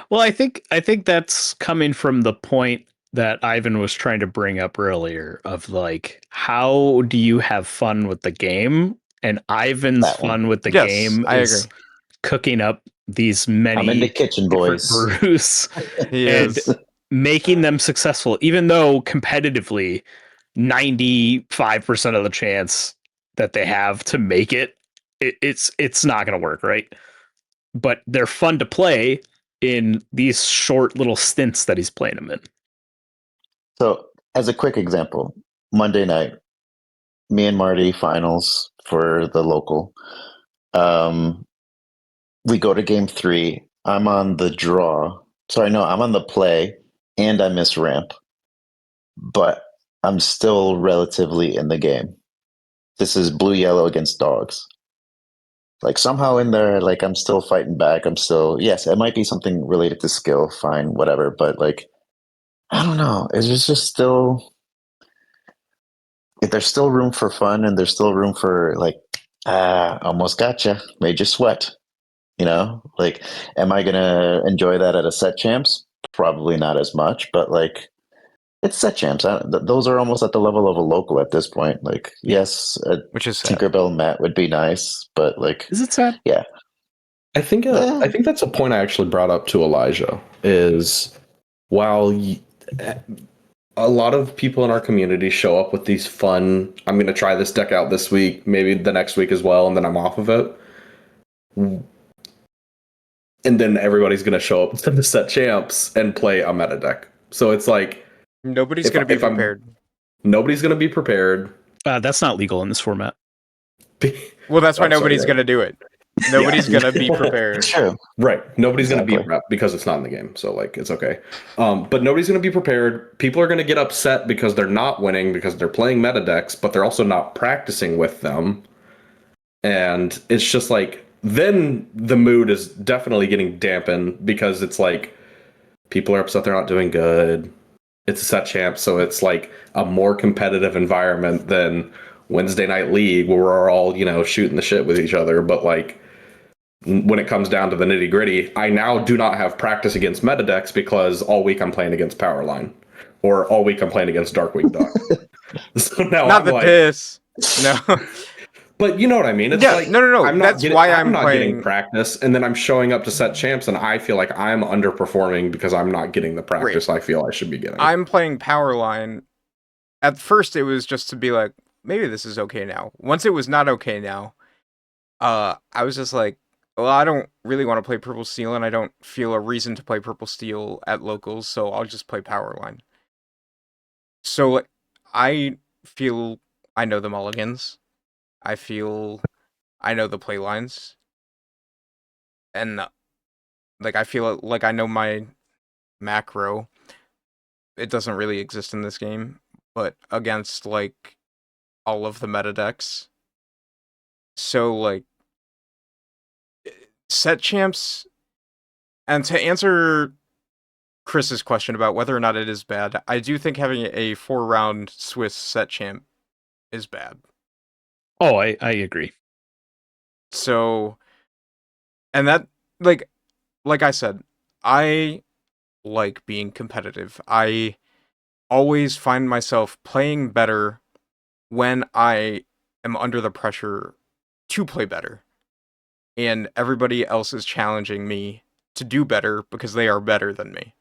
Well, I think that's coming from the point that Ivan was trying to bring up earlier of like, how do you have fun with the game? And Ivan's That one. fun with the Yes, game I is agree. cooking up these I'm in the many kitchen, different boys. brews He and is. making them successful, even though competitively 95% of the chance that they have to make it's not going to work, right? But they're fun to play in these short little stints that he's playing them in. So, as a quick example, Monday night, me and Marty finals for the local. We go to game 3. I'm on the draw. Sorry, no, I'm on the play, and I miss ramp, but I'm still relatively in the game. This is blue yellow against dogs. Like somehow in there, like I'm still fighting back. I'm still, yes, it might be something related to skill, fine, whatever, but like I don't know. It's just still, there's still room for fun, and there's still room for like, almost gotcha, made you sweat. Like, am I gonna enjoy that at a set champs? Probably not as much, but like, it's set champs. Those are almost at the level of a local at this point. Like, yes, a Which is sad. Tinkerbell mat would be nice, but like, Is it sad? yeah, I think that's a point I actually brought up to Elijah is while a lot of people in our community show up with these fun, I'm going to try this deck out this week, maybe the next week as well, and then I'm off of it. And then everybody's going to show up to the set champs and play a meta deck. So it's like Nobody's going to be prepared. Nobody's going to be prepared. That's not legal in this format. Well, that's why nobody's going to do it. Nobody's going to be prepared. true. Right. Nobody's Exactly. going to be rep because it's not in the game. So, like, it's okay. But nobody's going to be prepared. People are going to get upset because they're not winning because they're playing meta decks, but they're also not practicing with them. And it's just like, then the mood is definitely getting dampened because it's like people are upset they're not doing good. It's a set champ, so it's like a more competitive environment than Wednesday Night League where we're all, shooting the shit with each other. But like when it comes down to the nitty gritty, I now do not have practice against meta decks because all week I'm playing against Powerline, or all week I'm playing against Darkwing Duck. So now Not I'm the like, piss. No. but you know what I mean? It's Yeah, like no. I'm not That's getting, why I'm I'm not playing. getting practice, and then I'm showing up to set champs, and I feel like I'm underperforming because I'm not getting the practice I feel I should be getting. I'm playing Powerline. At first, it was just to be like, maybe this is okay now. Once it was not okay now, I was just like, well, I don't really want to play Purple Steel, and I don't feel a reason to play Purple Steel at locals, so I'll just play Powerline. So I feel I know the mulligans. I feel I know the play lines, and like I feel like I know my macro. It doesn't really exist in this game, but against like all of the meta decks. So like set champs, and to answer Chris's question about whether or not it is bad, I do think having a 4-round Swiss set champ is bad. Oh, I agree. So, and that like I said, I like being competitive. I always find myself playing better when I am under the pressure to play better. And everybody else is challenging me to do better because they are better than me.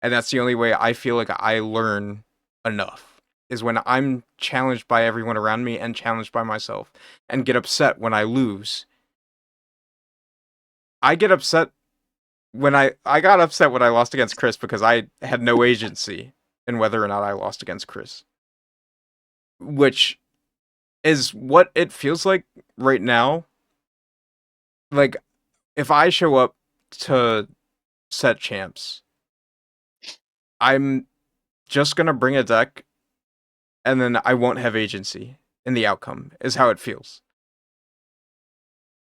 And that's the only way I feel like I learn enough is when I'm challenged by everyone around me and challenged by myself and get upset when I lose. I get upset when I got upset when I lost against Chris because I had no agency in whether or not I lost against Chris. Which is what it feels like right now. Like if I show up to set champs, I'm just gonna bring a deck and then I won't have agency in the outcome, is how it feels.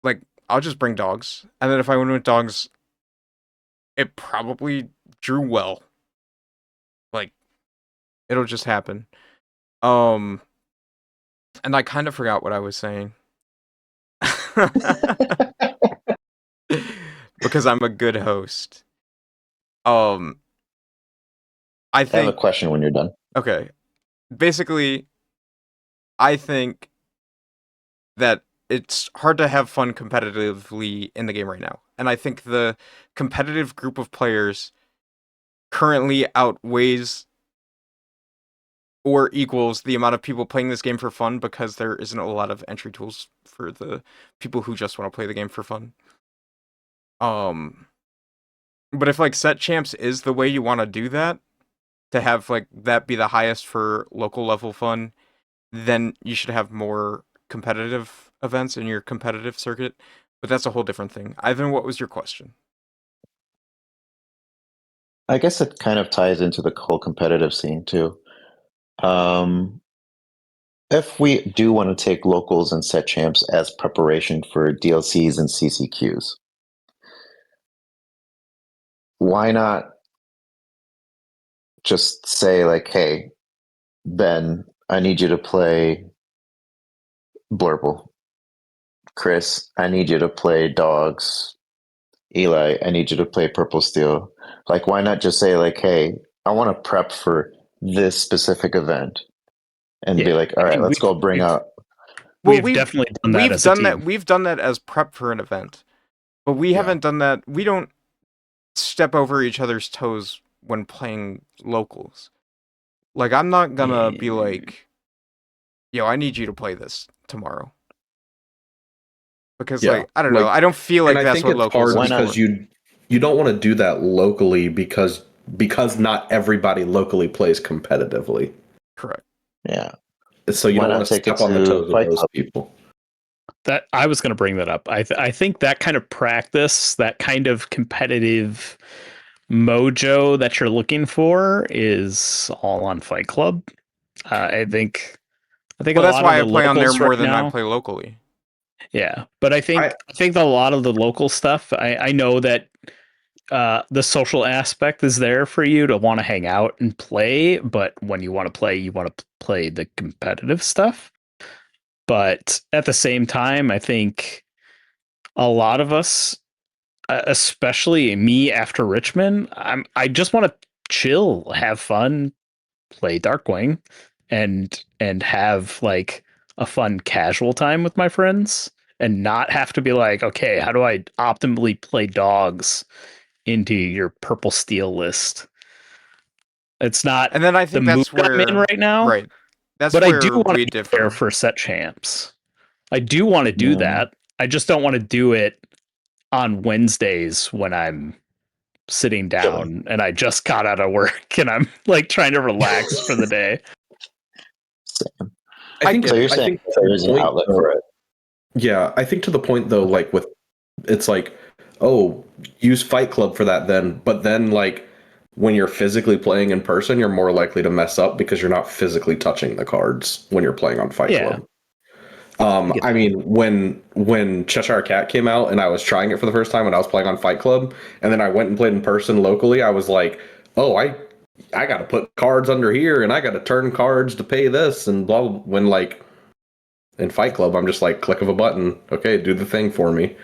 Like, I'll just bring dogs, and then if I win with dogs, it probably drew well. Like, it'll just happen. And I kind of forgot what I was saying. Because I'm a good host. I I have a think, question when you're done. okay, basically, I think that it's hard to have fun competitively in the game right now. And I think the competitive group of players currently outweighs or equals the amount of people playing this game for fun because there isn't a lot of entry tools for the people who just want to play the game for fun. But if like set champs is the way you want to do that, to have like that be the highest for local level fun, then you should have more competitive events in your competitive circuit. But that's a whole different thing. Ivan, what was your question? I guess it kind of ties into the whole competitive scene too. If we do want to take locals and set champs as preparation for DLCs and CCQs, why not just say like, "Hey, Ben, I need you to play Blurble. Chris, I need you to play Dogs. Eli, I need you to play Purple Steel." Like, why not just say like, "Hey, I want to prep for this specific event," and be Yeah, like, "All I right, mean let's go bring out." Well, we've definitely done that we've as a done that. team. We've done that as prep for an event, but we Yeah. haven't done that. We don't step over each other's toes when playing locals. Like, I'm not gonna be like, yo, I need you to play this tomorrow. Because, Yeah. like, I don't know. Like, I don't feel and like I that's think what it's locals hard Why is not? because for. you don't want to do that locally because not everybody locally plays competitively. Correct. Yeah. So you Why don't not want to take it step on the to toes of Fight those Club? people. That I was going to bring that up. I think that kind of practice, that kind of competitive mojo that you're looking for, is all on Fight Club. I think a Well, that's lot of why I the play on there locals more right than I now. play locally. Yeah, but I think a lot of the local stuff. I know that the social aspect is there for you to want to hang out and play, but when you want to play the competitive stuff. But at the same time, I think a lot of us, especially me after Richmond, I just want to chill, have fun, play Darkwing, and have like a fun casual time with my friends, and not have to be like, okay, how do I optimally play dogs into your purple steel list? It's not And then I the think mood that's I'm in where, right now, right. That's but I do where want we to be there differ. for set champs. I do want to do Mm. that. I just don't want to do it on Wednesdays when I'm sitting Chilling. down and I just got out of work and I'm like trying to relax for the day. Same. I think get So it. you're I saying think to there's the an point, outlet though, for it. yeah, I think to the point though, like with it's like, oh, use Fight Club for that then, but then like when you're physically playing in person, you're more likely to mess up because you're not physically touching the cards when you're playing on Fight Yeah. Club. I mean, when Cheshire Cat came out and I was trying it for the first time and I was playing on Fight Club, and then I went and played in person locally, I was like, oh, I got to put cards under here and I got to turn cards to pay this and blah, blah. When like in Fight Club, I'm just like click of a button, okay, do the thing for me.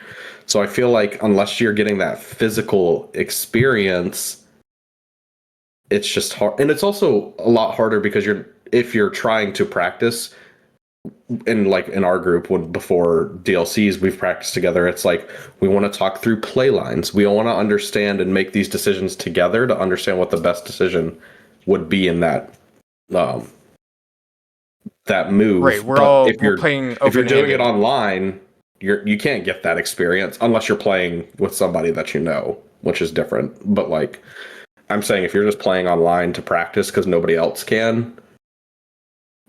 So I feel like unless you're getting that physical experience, it's just hard, and it's also a lot harder because if you're trying to practice in like in our group when before DLCs we've practiced together, it's like we want to talk through play lines. We want to understand and make these decisions together to understand what the best decision would be in um that Right. move. But We're playing if you're doing it open-handed. online, you can't get that experience unless you're playing with somebody that you know, which is different. But like I'm saying, if you're just playing online to practice because nobody else can,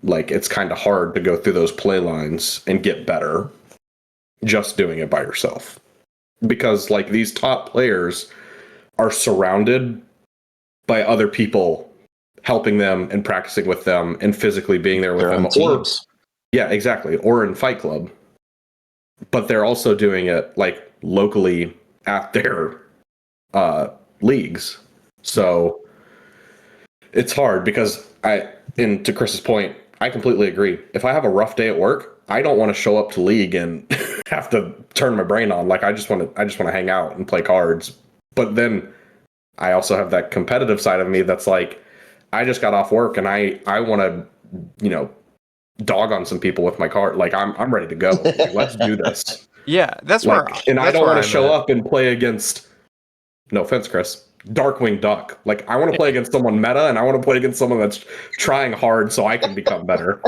like it's kind of hard to go through those play lines and get better just doing it by yourself. Because like these top players are surrounded by other people helping them and practicing with them and physically being there with They're them. on Or teams. yeah, exactly. Or in Fight Club. But they're also doing it like locally at their leagues. So it's hard because and to Chris's point, I completely agree. If I have a rough day at work, I don't want to show up to league and have to turn my brain on. Like I just want to hang out and play cards. But then I also have that competitive side of me that's like, I just got off work and I want to, dog on some people with my card. Like I'm ready to go. Like let's do this. Yeah, Like, and I that's don't where want to I'm show at. up and play against. No offense, Chris. Darkwing Duck. Like I want to play against someone meta, and I want to play against someone that's trying hard so I can become better.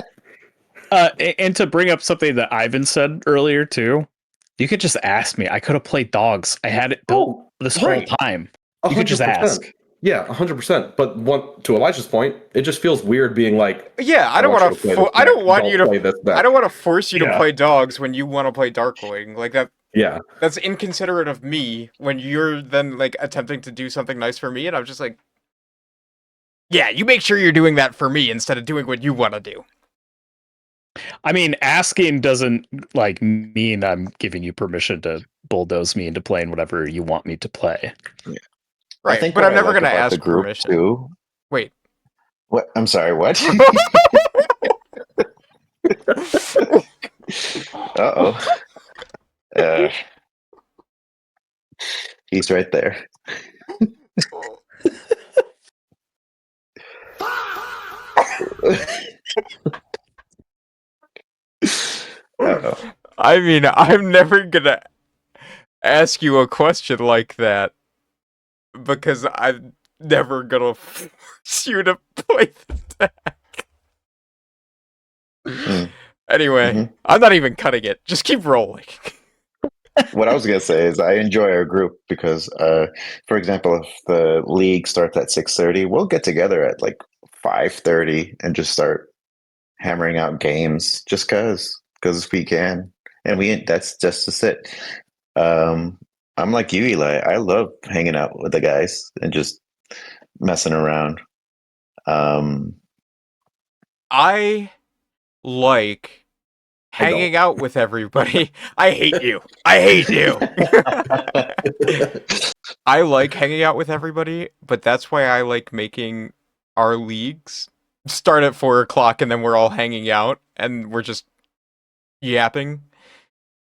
And to bring up something that Ivan said earlier too, you could just ask me. I could have played dogs. I had it built this whole Right, time. You could just 100%. ask. Yeah, 100%. But to Elijah's point, it just feels weird being like, Yeah, I want you to play this I deck. don't want you Don't to play this I deck. don't want to force you to Yeah, play dogs when you want to play Darkwing. Like yeah. that's inconsiderate of me when you're then like attempting to do something nice for me and I'm just like, yeah, you make sure you're doing that for me instead of doing what you want to do. I mean, asking doesn't like mean I'm giving you permission to bulldoze me into playing whatever you want me to play. I Right, think but what I'm I never like going to about the ask group permission. too. Wait. What? I'm sorry. What? Uh-oh. Uh, he's right there. Uh-oh. I mean, I'm never going to ask you a question like that because I'm never going to force you to play the deck. Mm. Anyway, Mhm. I'm not even cutting it. Just keep rolling. What I was gonna say is I enjoy our group because, for example, if the league starts at 6:30, we'll get together at like 5:30 and just start hammering out games just because we can, and that's just to sit. Um, I'm like you, Eli. I love hanging out with the guys and just messing around. Um, I like I don't. hanging out with everybody. I hate you. I hate you. I like hanging out with everybody, but that's why I like making our leagues start at 4 o'clock and then we're all hanging out and we're just yapping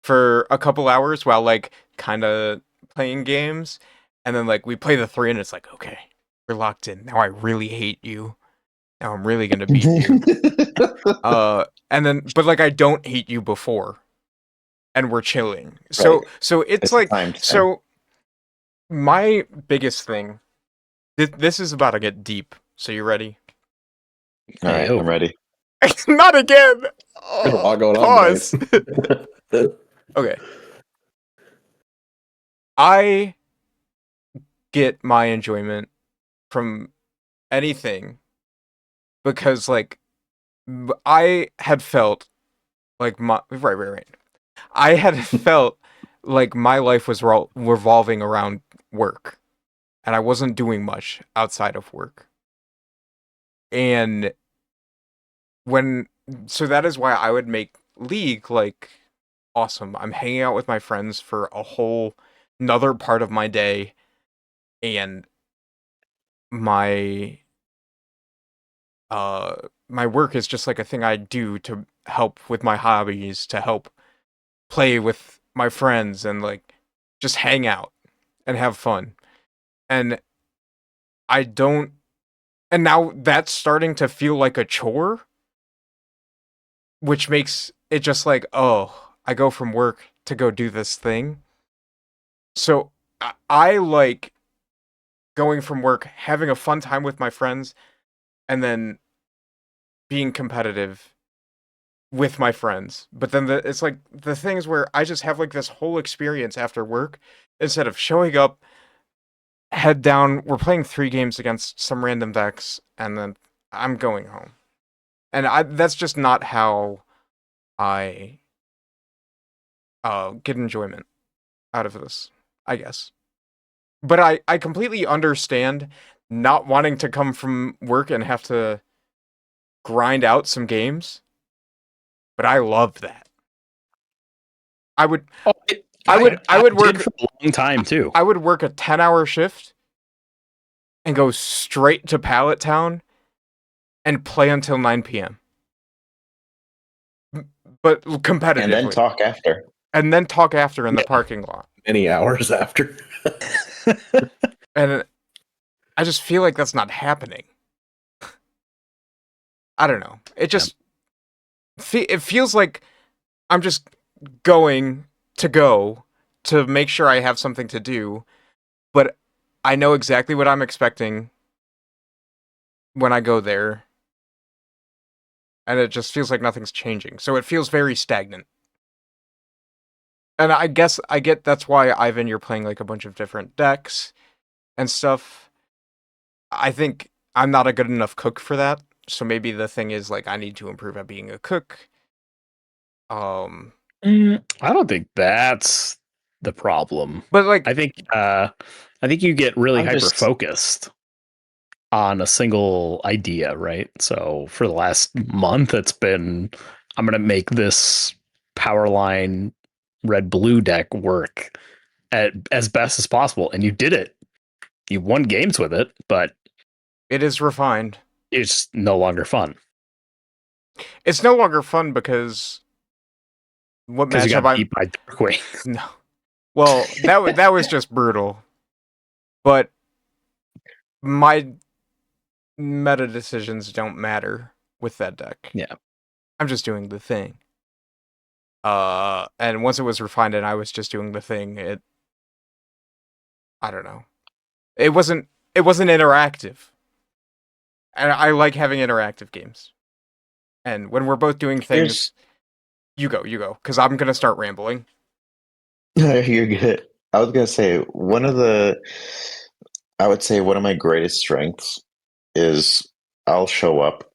for a couple hours while like kind of playing games. And then like we play the three and it's like, okay, we're locked in. Now I really hate you. Now I'm really gonna beat you. And then but like I don't hate you before and we're chilling. right. So it's It's a like time thing. so my biggest thing this is about to get deep. So you ready? All right, I'm ready. Not again. There's a lot going on Pause. tonight. Okay. I get my enjoyment from anything because like I had felt like my right. I had felt like my life was revolving around work, and I wasn't doing much outside of work. And when so that is why I would make League like awesome. I'm hanging out with my friends for a whole another part of my day, and my my work is just like a thing I do to help with my hobbies, to help play with my friends and like just hang out and have fun. And I don't and now that's starting to feel like a chore, which makes it just like, oh, I go from work to go do this thing. So I like going from work, having a fun time with my friends, and then being competitive with my friends. But then it's like the things where I just have like this whole experience after work instead of showing up, head down, we're playing 3 games against some random decks, and then I'm going home. And that's just not how I get enjoyment out of this, I guess. But I completely understand not wanting to come from work and have to grind out some games, but I love that. I would Oh, I would did work for a long time too. I would work a 10-hour shift and go straight to Pallet Town and play until 9 p.m. But competitively. And then talk after. And then talk after in the Yeah. parking lot. Many hours after. And I just feel like that's not happening. I don't know. It just it feels like I'm just going to make sure I have something to do, but I know exactly what I'm expecting when I go there, and it just feels like nothing's changing. So it feels very stagnant. And I guess I get that's why, Ivan, you're playing like a bunch of different decks and stuff. I think I'm not a good enough cook for that. So maybe the thing is like I need to improve at being a cook. I don't think that's the problem. But like I think you get really I'm hyper just- focused on a single idea, right? So for the last month, it's been I'm gonna make this power line red blue deck work at as best as possible, and you did it. You won games with it, but it is refined. it's no longer fun It's no longer fun because what because you matchup got I'm beat by Darkwing. no. Well, that was just brutal. But my meta decisions don't matter with that deck. Yeah. I'm just doing the thing. And once it was refined and I was just doing the thing, I don't know. It wasn't interactive. And I like having interactive games. And when we're both doing things, you go, because I'm gonna start rambling. You're good. I was gonna say I would say one of my greatest strengths is I'll show up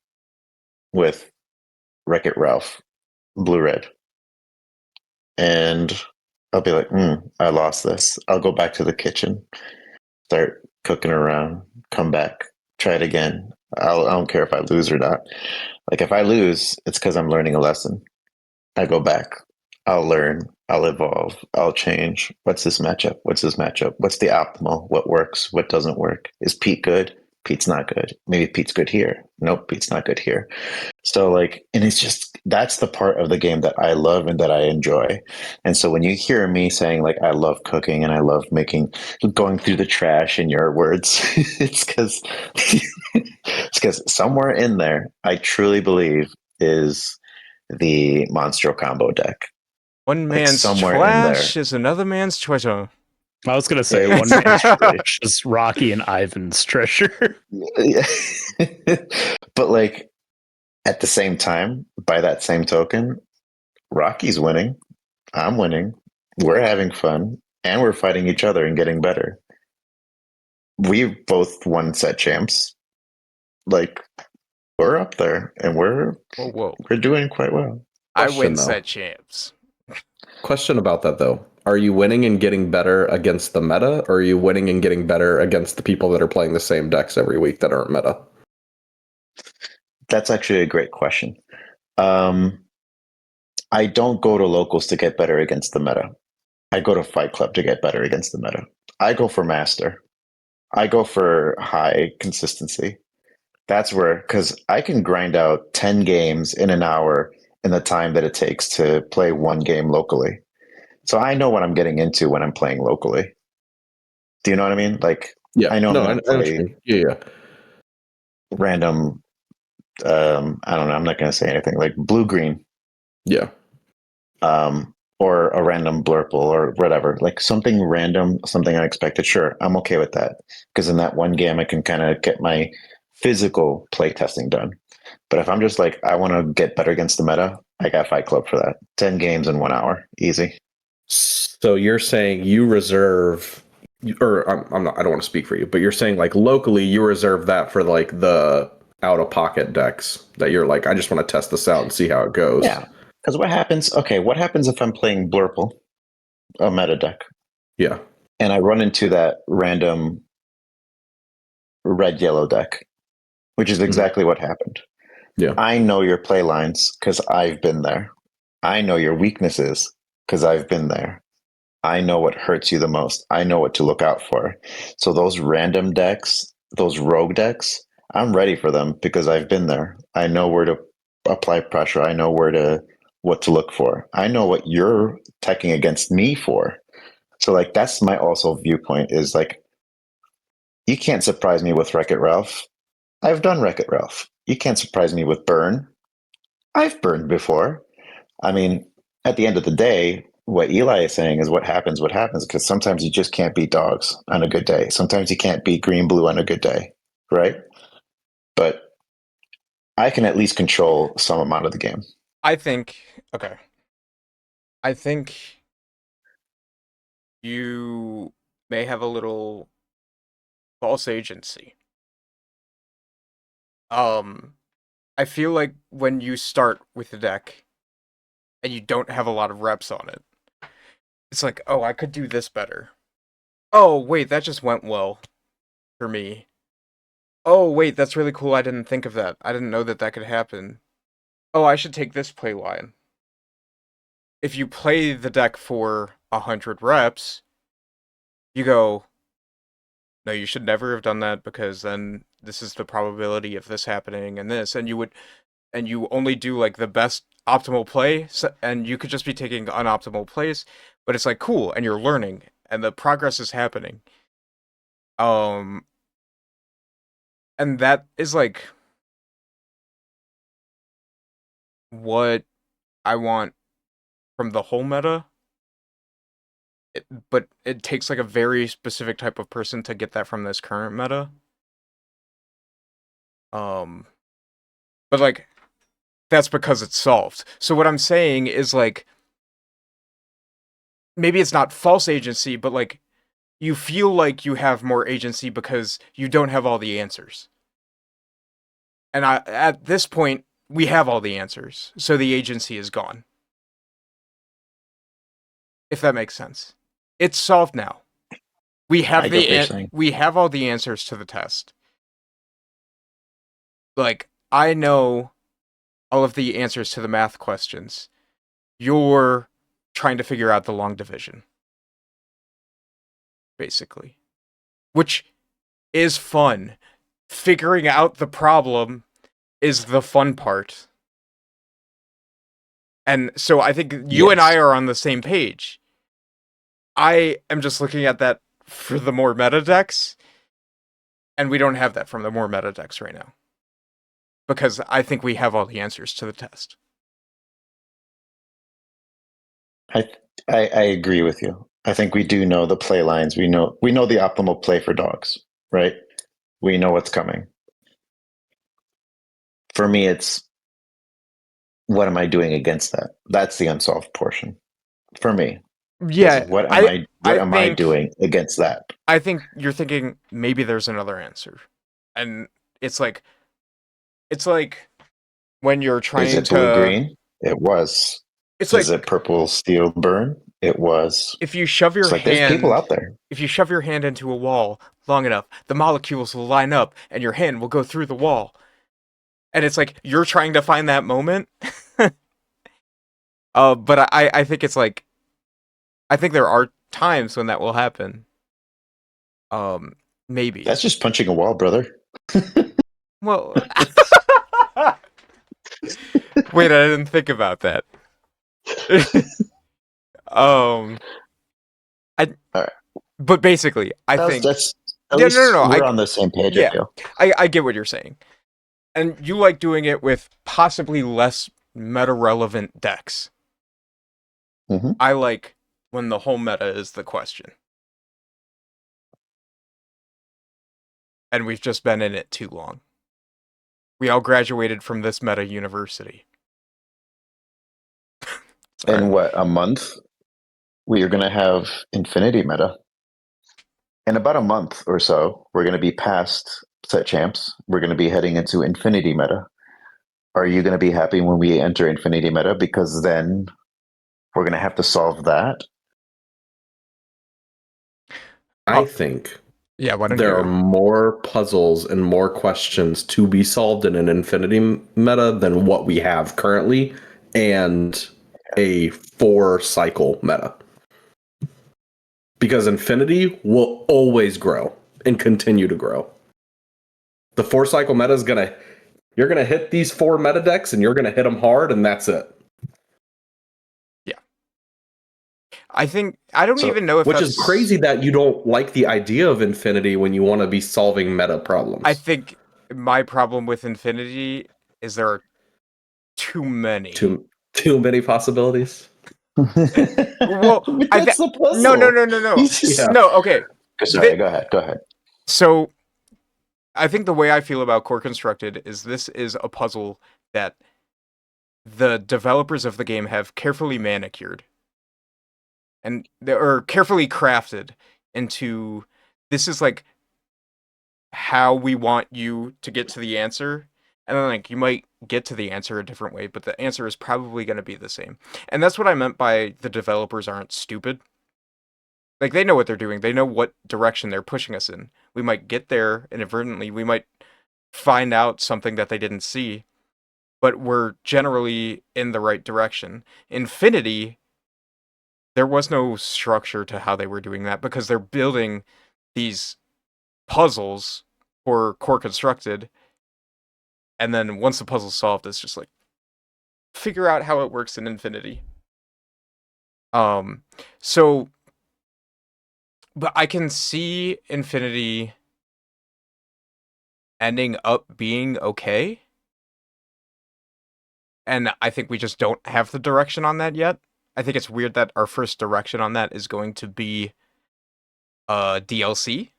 with Wreck-It Ralph, Blue Red, and I'll be like, I lost this. I'll go back to the kitchen, start cooking around, come back, try it again. I don't care if I lose or not. Like if I lose, it's because I'm learning a lesson. I go back. I'll learn. I'll evolve. I'll change. What's this matchup? What's this matchup? What's the optimal? What works? What doesn't work? Is Pete good? Pete's not good. Maybe Pete's good here. Nope, Pete's not good here. So like, and it's just that's the part of the game that I love and that I enjoy. And so when you hear me saying like I love cooking and I love going through the trash in your words, it's because somewhere in there, I truly believe is the Monstro combo deck. One Like man's somewhere in there. trash is another man's treasure. I was gonna say one man's trash is Rocky and Ivan's treasure. Yeah. But like at the same time, by that same token, Rocky's winning. I'm winning. We're having fun, and we're fighting each other and getting better. We both won set champs. Like We're up there, and we're Whoa. doing quite well. I Question, win though. set champs. Question about that though. Are you winning and getting better against the meta, or are you winning and getting better against the people that are playing the same decks every week that aren't meta? That's actually a great question. I don't go to locals to get better against the meta. I go to Fight Club to get better against the meta. I go for master. I go for high consistency. That's where, because I can grind out 10 games in an hour in the time that it takes to play one game locally. So I know what I'm getting into when I'm playing locally. Do you know what I mean? Like, Yeah. I know I'm No, going to I know what you play mean. Yeah. random, I don't know, I'm not going to say anything, like blue green, Yeah. or a random blurple or whatever, like something random, something unexpected. Sure, I'm okay with that, because in that one game I can kind of get my physical play testing done. But if I'm just like, I want to get better against the meta, I got Fight Club for that. 10 games in 1 hour, easy. So you're saying you reserve, or I'm not. I don't want to speak for you, but you're saying like locally you reserve that for like the out of pocket decks that you're like, I just want to test this out and see how it goes. Yeah, because what happens? Okay, what happens if I'm playing Blurple, a meta deck, Yeah. and I run into that random red yellow deck, which is exactly what happened. Yeah. I know your play lines because I've been there. I know your weaknesses because I've been there. I know what hurts you the most. I know what to look out for. So those random decks, those rogue decks, I'm ready for them because I've been there. I know where to apply pressure. I know what to look for. I know what you're teching against me for. So like that's my also viewpoint is like you can't surprise me with Wreck-It Ralph. I've done Wreck-It Ralph. You can't surprise me with Burn. I've burned before. I mean, at the end of the day, what Eli is saying is what happens, because sometimes you just can't beat dogs on a good day. Sometimes you can't beat green blue on a good day, right? But I can at least control some amount of the game. I think you may have a little false agency. I feel like when you start with a deck and you don't have a lot of reps on it, it's like, oh, I could do this better. Oh, wait, that just went well for me. Oh, wait, that's really cool. I didn't think of that. I didn't know that that could happen. Oh, I should take this play line. If you play the deck for 100 reps, you go, no, you should never have done that because then this is the probability of this happening and this, and you only do like the best optimal play, and you could just be taking unoptimal plays, but it's like cool, and you're learning, and the progress is happening. Um, and that is like what I want from the whole meta. But it takes like a very specific type of person to get that from this current meta. Um, but like that's because it's solved. So what I'm saying is like maybe it's not false agency, but like you feel like you have more agency because you don't have all the answers. And at this point we have all the answers. So the agency is gone. If that makes sense. It's solved now. We have I get what you're saying. we have all the answers to the test. Like I know all of the answers to the math questions. You're trying to figure out the long division. Basically. Which is fun. Figuring out the problem is the fun part. And so I think you and I are on the same page. I am just looking at that for the more meta decks, and we don't have that from the more meta decks right now. Because I think we have all the answers to the test. I I agree with you. I think we do know the play lines. We know the optimal play for dogs, right? We know what's coming. For me, it's what am I doing against that? That's the unsolved portion. For me, is Yeah, what I am I think doing against that? I think you're thinking maybe there's another answer. And it's like It's like when you're Is trying it blue to. green? It was. It's Is like it purple steel burn? It was. if you shove your It's like there's people hand out there. if you shove your hand into a wall long enough, the molecules will line up and your hand will go through the wall. And it's like you're trying to find that moment. But I think it's like I think there are times when that will happen. Maybe. That's just punching a wall, brother. Well, wait, I didn't think about that. um, I. All right. But basically, I think. That's at Yeah, no, no, least no. we're on the same page, I Yeah, feel. I get what you're saying, and you like doing it with possibly less meta relevant decks. Hmm. I like when the whole meta is the question, and we've just been in it too long. We all graduated from this meta university. Sorry. In what, a month? We are going to have Infinity Meta. In about a month or so, we're going to be past set champs. We're going to be heading into Infinity Meta. Are you going to be happy when we enter Infinity Meta? Because then we're going to have to solve that. I Oh, think yeah, why don't there are you? more puzzles and more questions to be solved in an infinity meta than what we have currently, and a 4 cycle meta. Because infinity will always grow and continue to grow. The 4 cycle meta is you're gonna hit these 4 meta decks and you're gonna hit them hard, and that's it. Yeah, I think I don't So, even know if Which that's is crazy that you don't like the idea of infinity when you want to be solving meta problems. I think my problem with Infinity is there are too many. Too many possibilities. Well, But that's the no, no, puzzle. no, no, no, He's just... Yeah. no. Okay, Sorry, go ahead. Go ahead. so I think the way I feel about Core Constructed is this is a puzzle that the developers of the game have carefully manicured and or carefully crafted into this is like how we want you to get to the answer. And then like you might get to the answer a different way, but the answer is probably going to be the same. And that's what I meant by the developers aren't stupid. Like they know what they're doing. They know what direction they're pushing us in. We might get there inadvertently. We might find out something that they didn't see, but we're generally in the right direction. Infinity, there was no structure to how they were doing that because they're building these puzzles for Core Constructed, and then once the puzzle's solved, it's just like figure out how it works in Infinity. So but I can see Infinity ending up being okay. And I think we just don't have the direction on that yet. I think it's weird that our first direction on that is going to be DLC.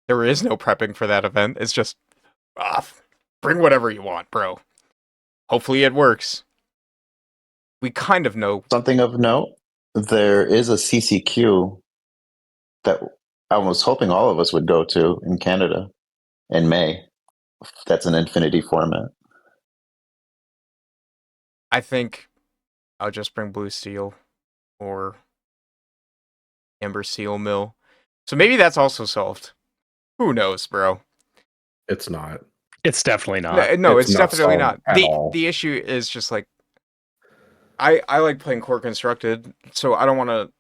There is no prepping for that event. It's just bring whatever you want, bro. Hopefully it works. We kind of know. Something of note, there is a CCQ that I was hoping all of us would go to in Canada in May. That's an Infinity format. I think I'll just bring Blue Steel or Amber Seal Mill. So maybe that's also solved. Who knows, bro? It's not. It's definitely not. No, it's not definitely solved not. at all. The issue is just like I like playing Core Constructed, so I don't want to.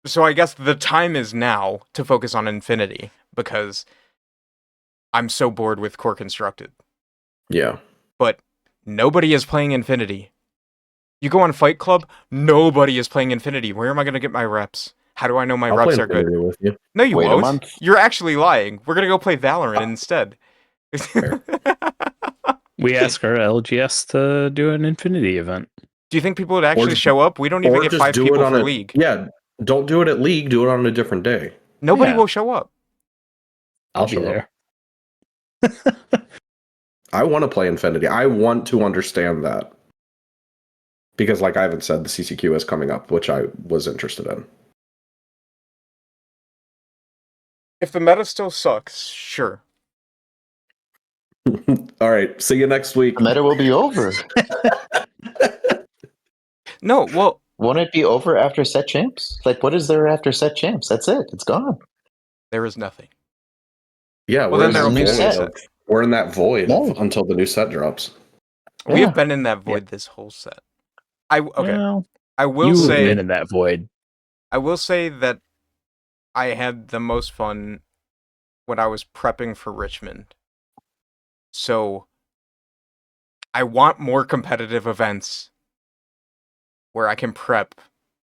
So I guess the time is now to focus on Infinity because I'm so bored with Core Constructed. Yeah. But nobody is playing Infinity. You go on Fight Club, nobody is playing Infinity. Where am I going to get my reps? How do I know my I'll play reps are good? Infinity with you. No, you Wait a won't. month. You're actually lying. We're going to go play Valorant instead. We asked our LGS to do an Infinity event. Do you think people would actually just- show up? We don't even Or get just 5 do it people on for a League. Yeah. Don't do it at League. Do it on a different day. Nobody Yeah. will show up. I'll be show there. I want to play Infinity. I want to understand that. Because, like Ivan said, the CCQ is coming up, which I was interested in. If the meta still sucks, sure. All right. See you next week. The meta will be over. No, well, Won't it be over after set champs? Like, what is there after set champs? That's it. It's gone. there is nothing. Yeah, Well, we're then in there there'll will be be a a new new set. set. we're in that void No. until the new set drops. We Yeah. have been in that void this whole set. Okay. Well, I will you've say been in that void. I will say that I had the most fun when I was prepping for Richmond. So I want more competitive events where I can prep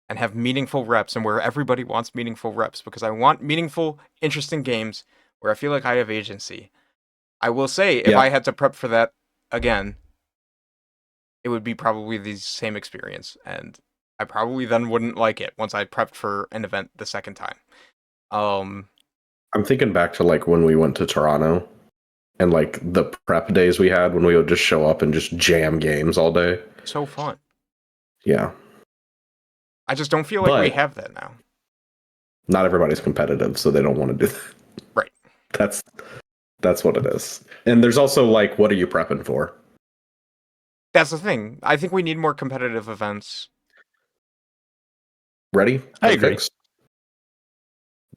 and have meaningful reps and where everybody wants meaningful reps because I want meaningful, interesting games where I feel like I have agency. I will say, if Yeah. I had to prep for that again, it would be probably the same experience, and I probably then wouldn't like it once I prepped for an event the second time. I'm thinking back to like when we went to Toronto and like the prep days we had when we would just show up and just jam games all day. So fun. Yeah. I just don't feel like we But- have that now. Not everybody's competitive, so they don't want to do that. Right. That's what it is. And there's also like, what are you prepping for? That's the thing. I think we need more competitive events. Ready? I For agree. fix?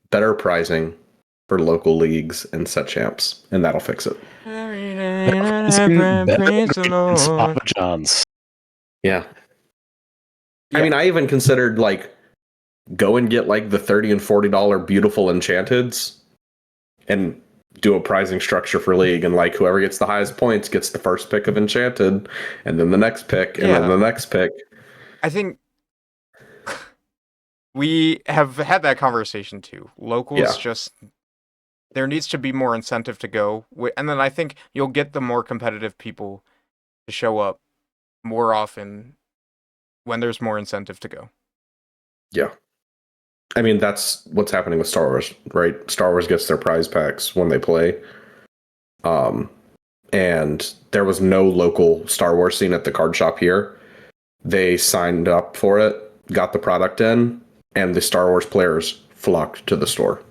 Better pricing for local leagues and set champs, and that'll fix it. Papa John's. Yeah. Yeah. I mean, I even considered like go and get like the $30 and $40 beautiful enchanteds and do a pricing structure for league, and like whoever gets the highest points gets the first pick of enchanted, and then the next pick, and then Yeah. the next pick. I think we have had that conversation too. Locals Yeah. just there needs to be more incentive to go, and then I think you'll get the more competitive people to show up more often when there's more incentive to go. Yeah. I mean, that's what's happening with Star Wars, right? Star Wars gets their prize packs when they play. And there was no local Star Wars scene at the card shop here. They signed up for it, got the product in, and the Star Wars players flocked to the store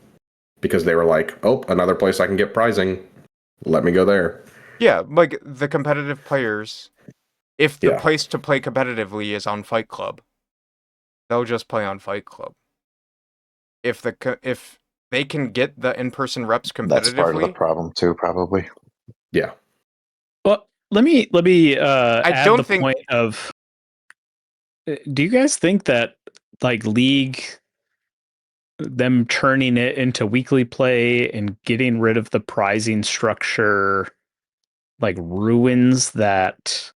because they were like, oh, another place I can get prizing. Let me go there. Yeah, like the competitive players, if the Yeah. place to play competitively is on Fight Club, they'll just play on Fight Club. If they can get the in-person reps That's part of the competitively, problem too, probably. Yeah. Well, let me add don't the think- point of. Do you guys think that like League, them turning it into weekly play and getting rid of the prizing structure, like ruins that?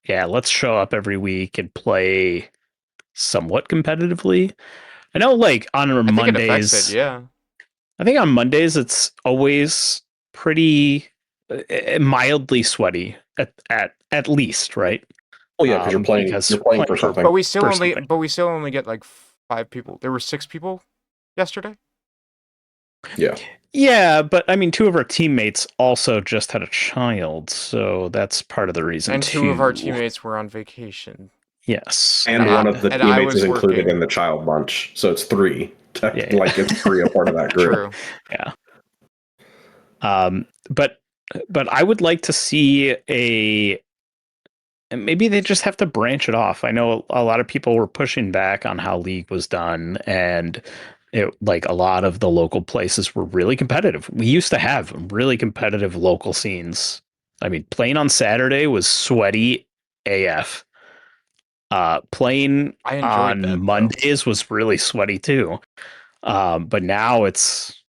Yeah, let's show up every week and play somewhat competitively. I know, like on I think it affects Mondays. it. Yeah. I think on Mondays it's always pretty mildly sweaty at least, right? Well, yeah, because you're playing for something. But we still for only something. get like 5 people. There were 6 people yesterday. Yeah. Yeah, but I mean, 2 of our teammates also just had a child, so that's part of the reason. And 2 of our teammates were on vacation. Yes, And one of the and I teammates was is included working. in the child lunch. So it's 3. Yeah. Like it's 3 a part of that group. True. Yeah. But I would like to see and maybe they just have to branch it off. I know a lot of people were pushing back on how League was done, and it like a lot of the local places were really competitive. We used to have really competitive local scenes. I mean, playing on Saturday was sweaty AF. Playing I enjoyed on that, though. Mondays was really sweaty too. But now it's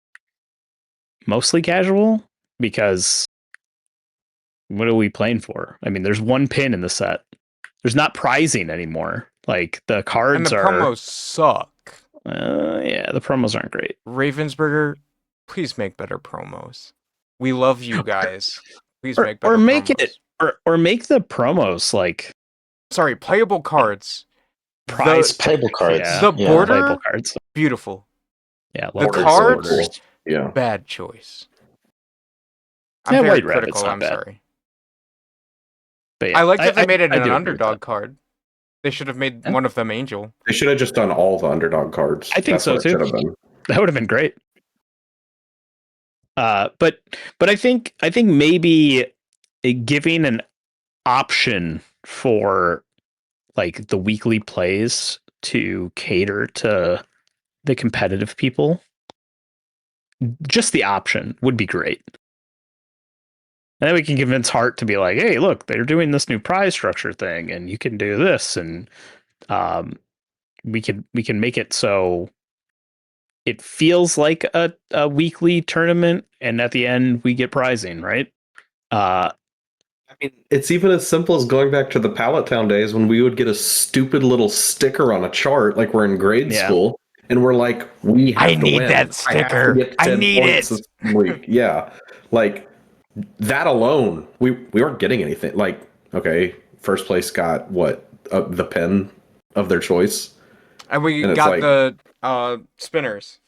mostly casual because what are we playing for? I mean, there's one pin in the set. There's not prizing anymore. Like the cards And the are. promos suck. Yeah, the promos aren't great. Ravensburger, please make better promos. We love you guys. Please Or, make better or make promos. it, or make the promos like Sorry, playable cards. prize Playable cards. Yeah, The Yeah. border, playable cards. beautiful. Yeah, The love cards, borders. Yeah. bad choice. I'm Yeah, very White Rabbit's critical, not I'm bad. sorry. But yeah, I like that they made it I an do agree with underdog that. card. They should have made Yeah. one of them Angel. They should have just done all the underdog cards. I think That's so, what it too. should have been. That would have been great. But I think maybe giving an option for like the weekly plays to cater to the competitive people, just the option would be great. And then we can convince Hart to be like, hey, look, they're doing this new prize structure thing, and you can do this, and um, we can make it so it feels like a weekly tournament, and at the end we get prizing, right? Uh, I mean, it's even as simple as going back to the Pallet Town days when we would get a stupid little sticker on a chart, like we're in grade Yeah. school, and we're like, we I have to need win. that I have to sticker. get I 10 need points it. this week. Yeah. Like that alone, we weren't getting anything. Like, okay, first place got what? The pen of their choice. And we And it's got like, the spinners.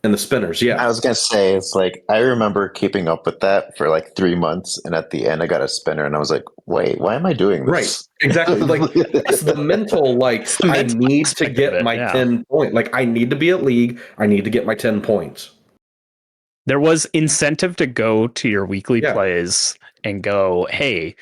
and the spinners, yeah. I was gonna say, it's like I remember keeping up with that for like 3 months, and at the end, I got a spinner, and I was like, "Wait, why am I doing Right. this?" Exactly. Like it's the mental, like It's the I mental need to aspect of get it, my yeah. 10 points. Like I need to be at league. I need to get my 10 points. There was incentive to go to your weekly Yeah. plays and go, hey,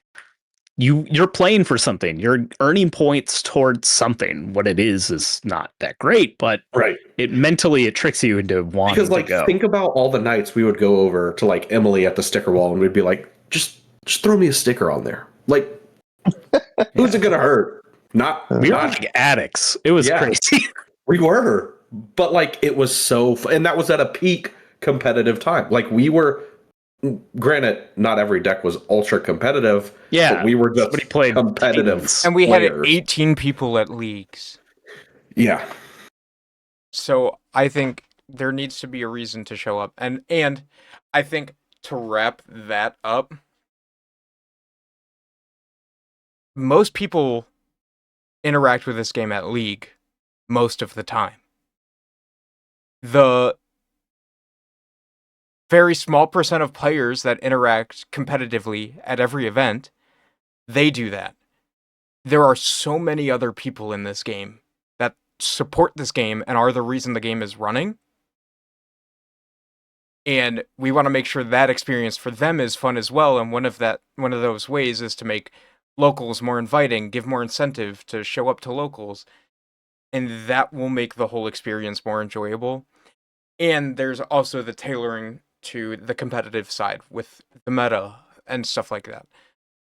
you're playing for something. You're earning points towards something. What it is not that great, but Right. it tricks you into wanting Because to like go. think about all the nights we would go over to like Emily at the sticker wall and we'd be like, just throw me a sticker on there. Like who's it gonna hurt? Not We were not like addicts. It was Yeah. crazy. we were. But like it was so and that was at a peak competitive time. Like we were granted, not every deck was ultra competitive, Yeah. but we were just Somebody played competitive. Titans. And we had players. 18 people at leagues. Yeah. So I think there needs to be a reason to show up. And I think to wrap that up, most people interact with this game at league most of the time. The very small percent of players that interact competitively at every event, they do that. There are so many other people in this game that support this game and are the reason the game is running. And we want to make sure that experience for them is fun as well. And one of those ways is to make locals more inviting, give more incentive to show up to locals. And that will make the whole experience more enjoyable. And there's also the tailoring to the competitive side with the meta and stuff like that.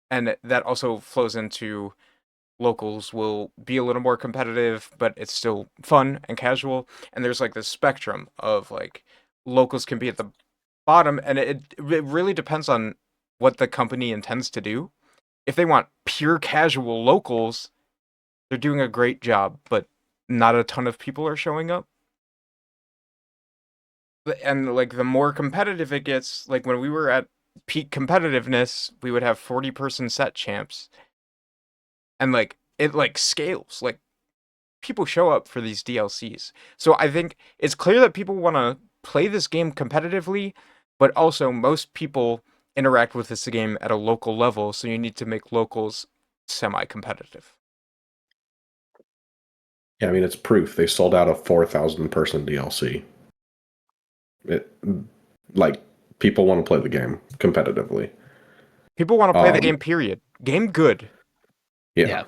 And that also flows into locals will be a little more competitive, but it's still fun and casual. And there's like this spectrum of like locals can be at the bottom, and it really depends on what the company intends to do. If they want pure casual locals, they're doing a great job, but not a ton of people are showing up. And like the more competitive it gets, like when we were at peak competitiveness, we would have 40-person set champs. And like it like scales. Like people show up for these DLCs. So I think it's clear that people want to play this game competitively, but also most people interact with this game at a local level, so you need to make locals semi-competitive. Yeah, I mean it's proof. They sold out a 4,000 person DLC. It like people want to play the game competitively. People want to play the Um, game, period. Game good. Yeah.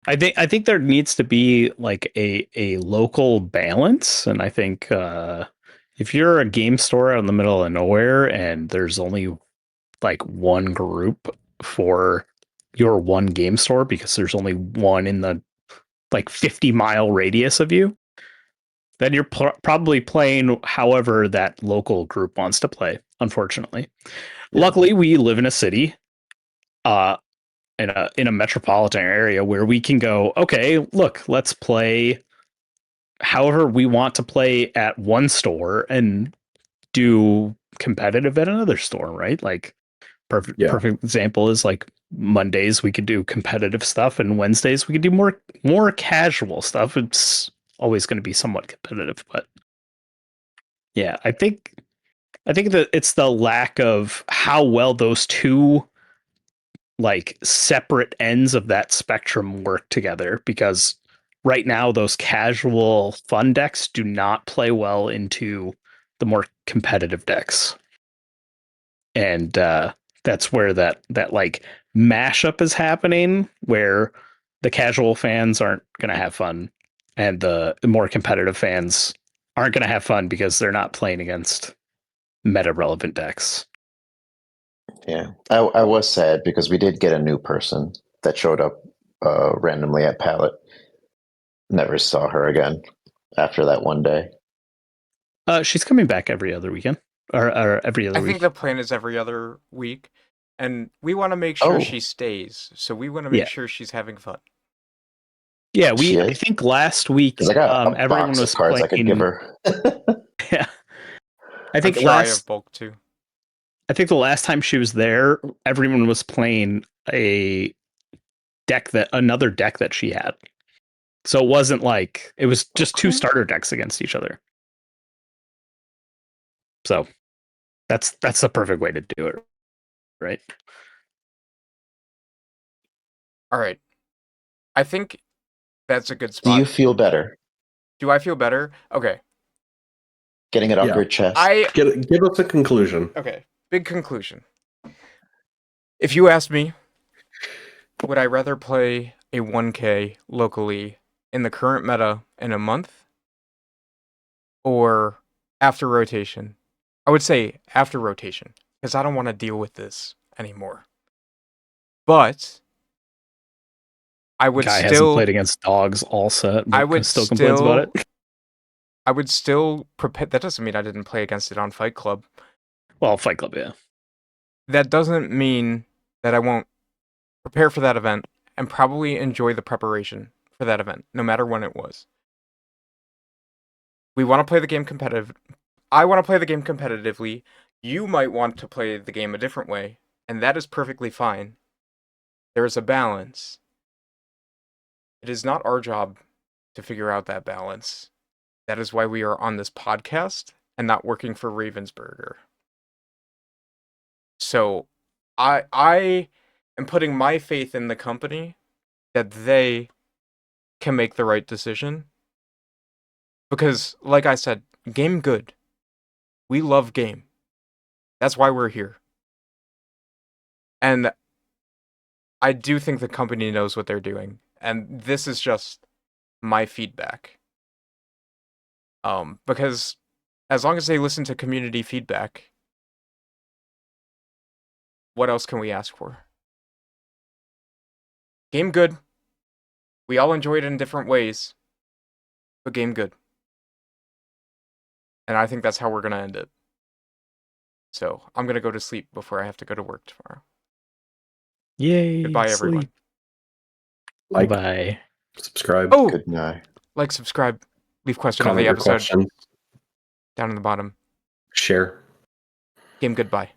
I think there needs to be like a local balance, and I think if you're a game store out in the middle of nowhere and there's only like one group for your one game store because there's only one in the like 50-mile radius of you, then you're probably playing however that local group wants to play, unfortunately. Luckily, we live in a city, uh, in a metropolitan area where we can go, okay, look, let's play however we want to play at one store and do competitive at another store, right? Like perfect example is like Mondays we could do competitive stuff and Wednesdays we could do more casual stuff. It's always going to be somewhat competitive, but yeah, I think that it's the lack of how well those two like separate ends of that spectrum work together, because right now those casual fun decks do not play well into the more competitive decks. and that's where that like mashup is happening, where the casual fans aren't going to have fun, and the more competitive fans aren't going to have fun because they're not playing against meta relevant decks. Yeah, I was sad because we did get a new person that showed up randomly at Pallet. Never saw her again after that one day. She's coming back every other weekend or every other I think week. the plan is every other week, and we want to make sure Oh. she stays. So we want to make Yeah. sure she's having fun. Yeah, She I is? think last week Because I got a everyone box was of cards playing. I could give her. Yeah, I I'm think sure I have bulk too. I think the last time she was there, everyone was playing another deck that she had. So it wasn't like it was just two Okay. starter decks against each other. So that's the perfect way to do it, right? All right. I think that's a good Do spot. you feel better Do I feel better? Okay. getting it off Yeah. your chest? Give us a conclusion. Okay. Big conclusion. If you ask me, would I rather play a 1K locally in the current meta in a month or after rotation? I would say after rotation because I don't want to deal with this anymore. But I would Guy hasn't still played against dogs all set, but I would still complains about it. I would still prepare. That doesn't mean I didn't play against it on Fight Club. Well, Fight Club, yeah. That doesn't mean that I won't prepare for that event and probably enjoy the preparation for that event, no matter when it was. We want to play the game competitive. I want to play the game competitively. You might want to play the game a different way, and that is perfectly fine. There is a balance. It is not our job to figure out that balance. That is why we are on this podcast and not working for Ravensburger. So I am putting my faith in the company that they can make the right decision. Because, like I said, game good. We love game. That's why we're here. And I do think the company knows what they're doing. And this is just my feedback. Because as long as they listen to community feedback, what else can we ask for? Game good. We all enjoy it in different ways, but game good. And I think that's how we're going to end it. So I'm going to go to sleep before I have to go to work tomorrow. Yay. Goodbye, everyone. Sleep. Like, Bye. subscribe, Oh, Good night. like, subscribe, leave question of comment the your episode questions, down in the bottom. share. Game goodbye.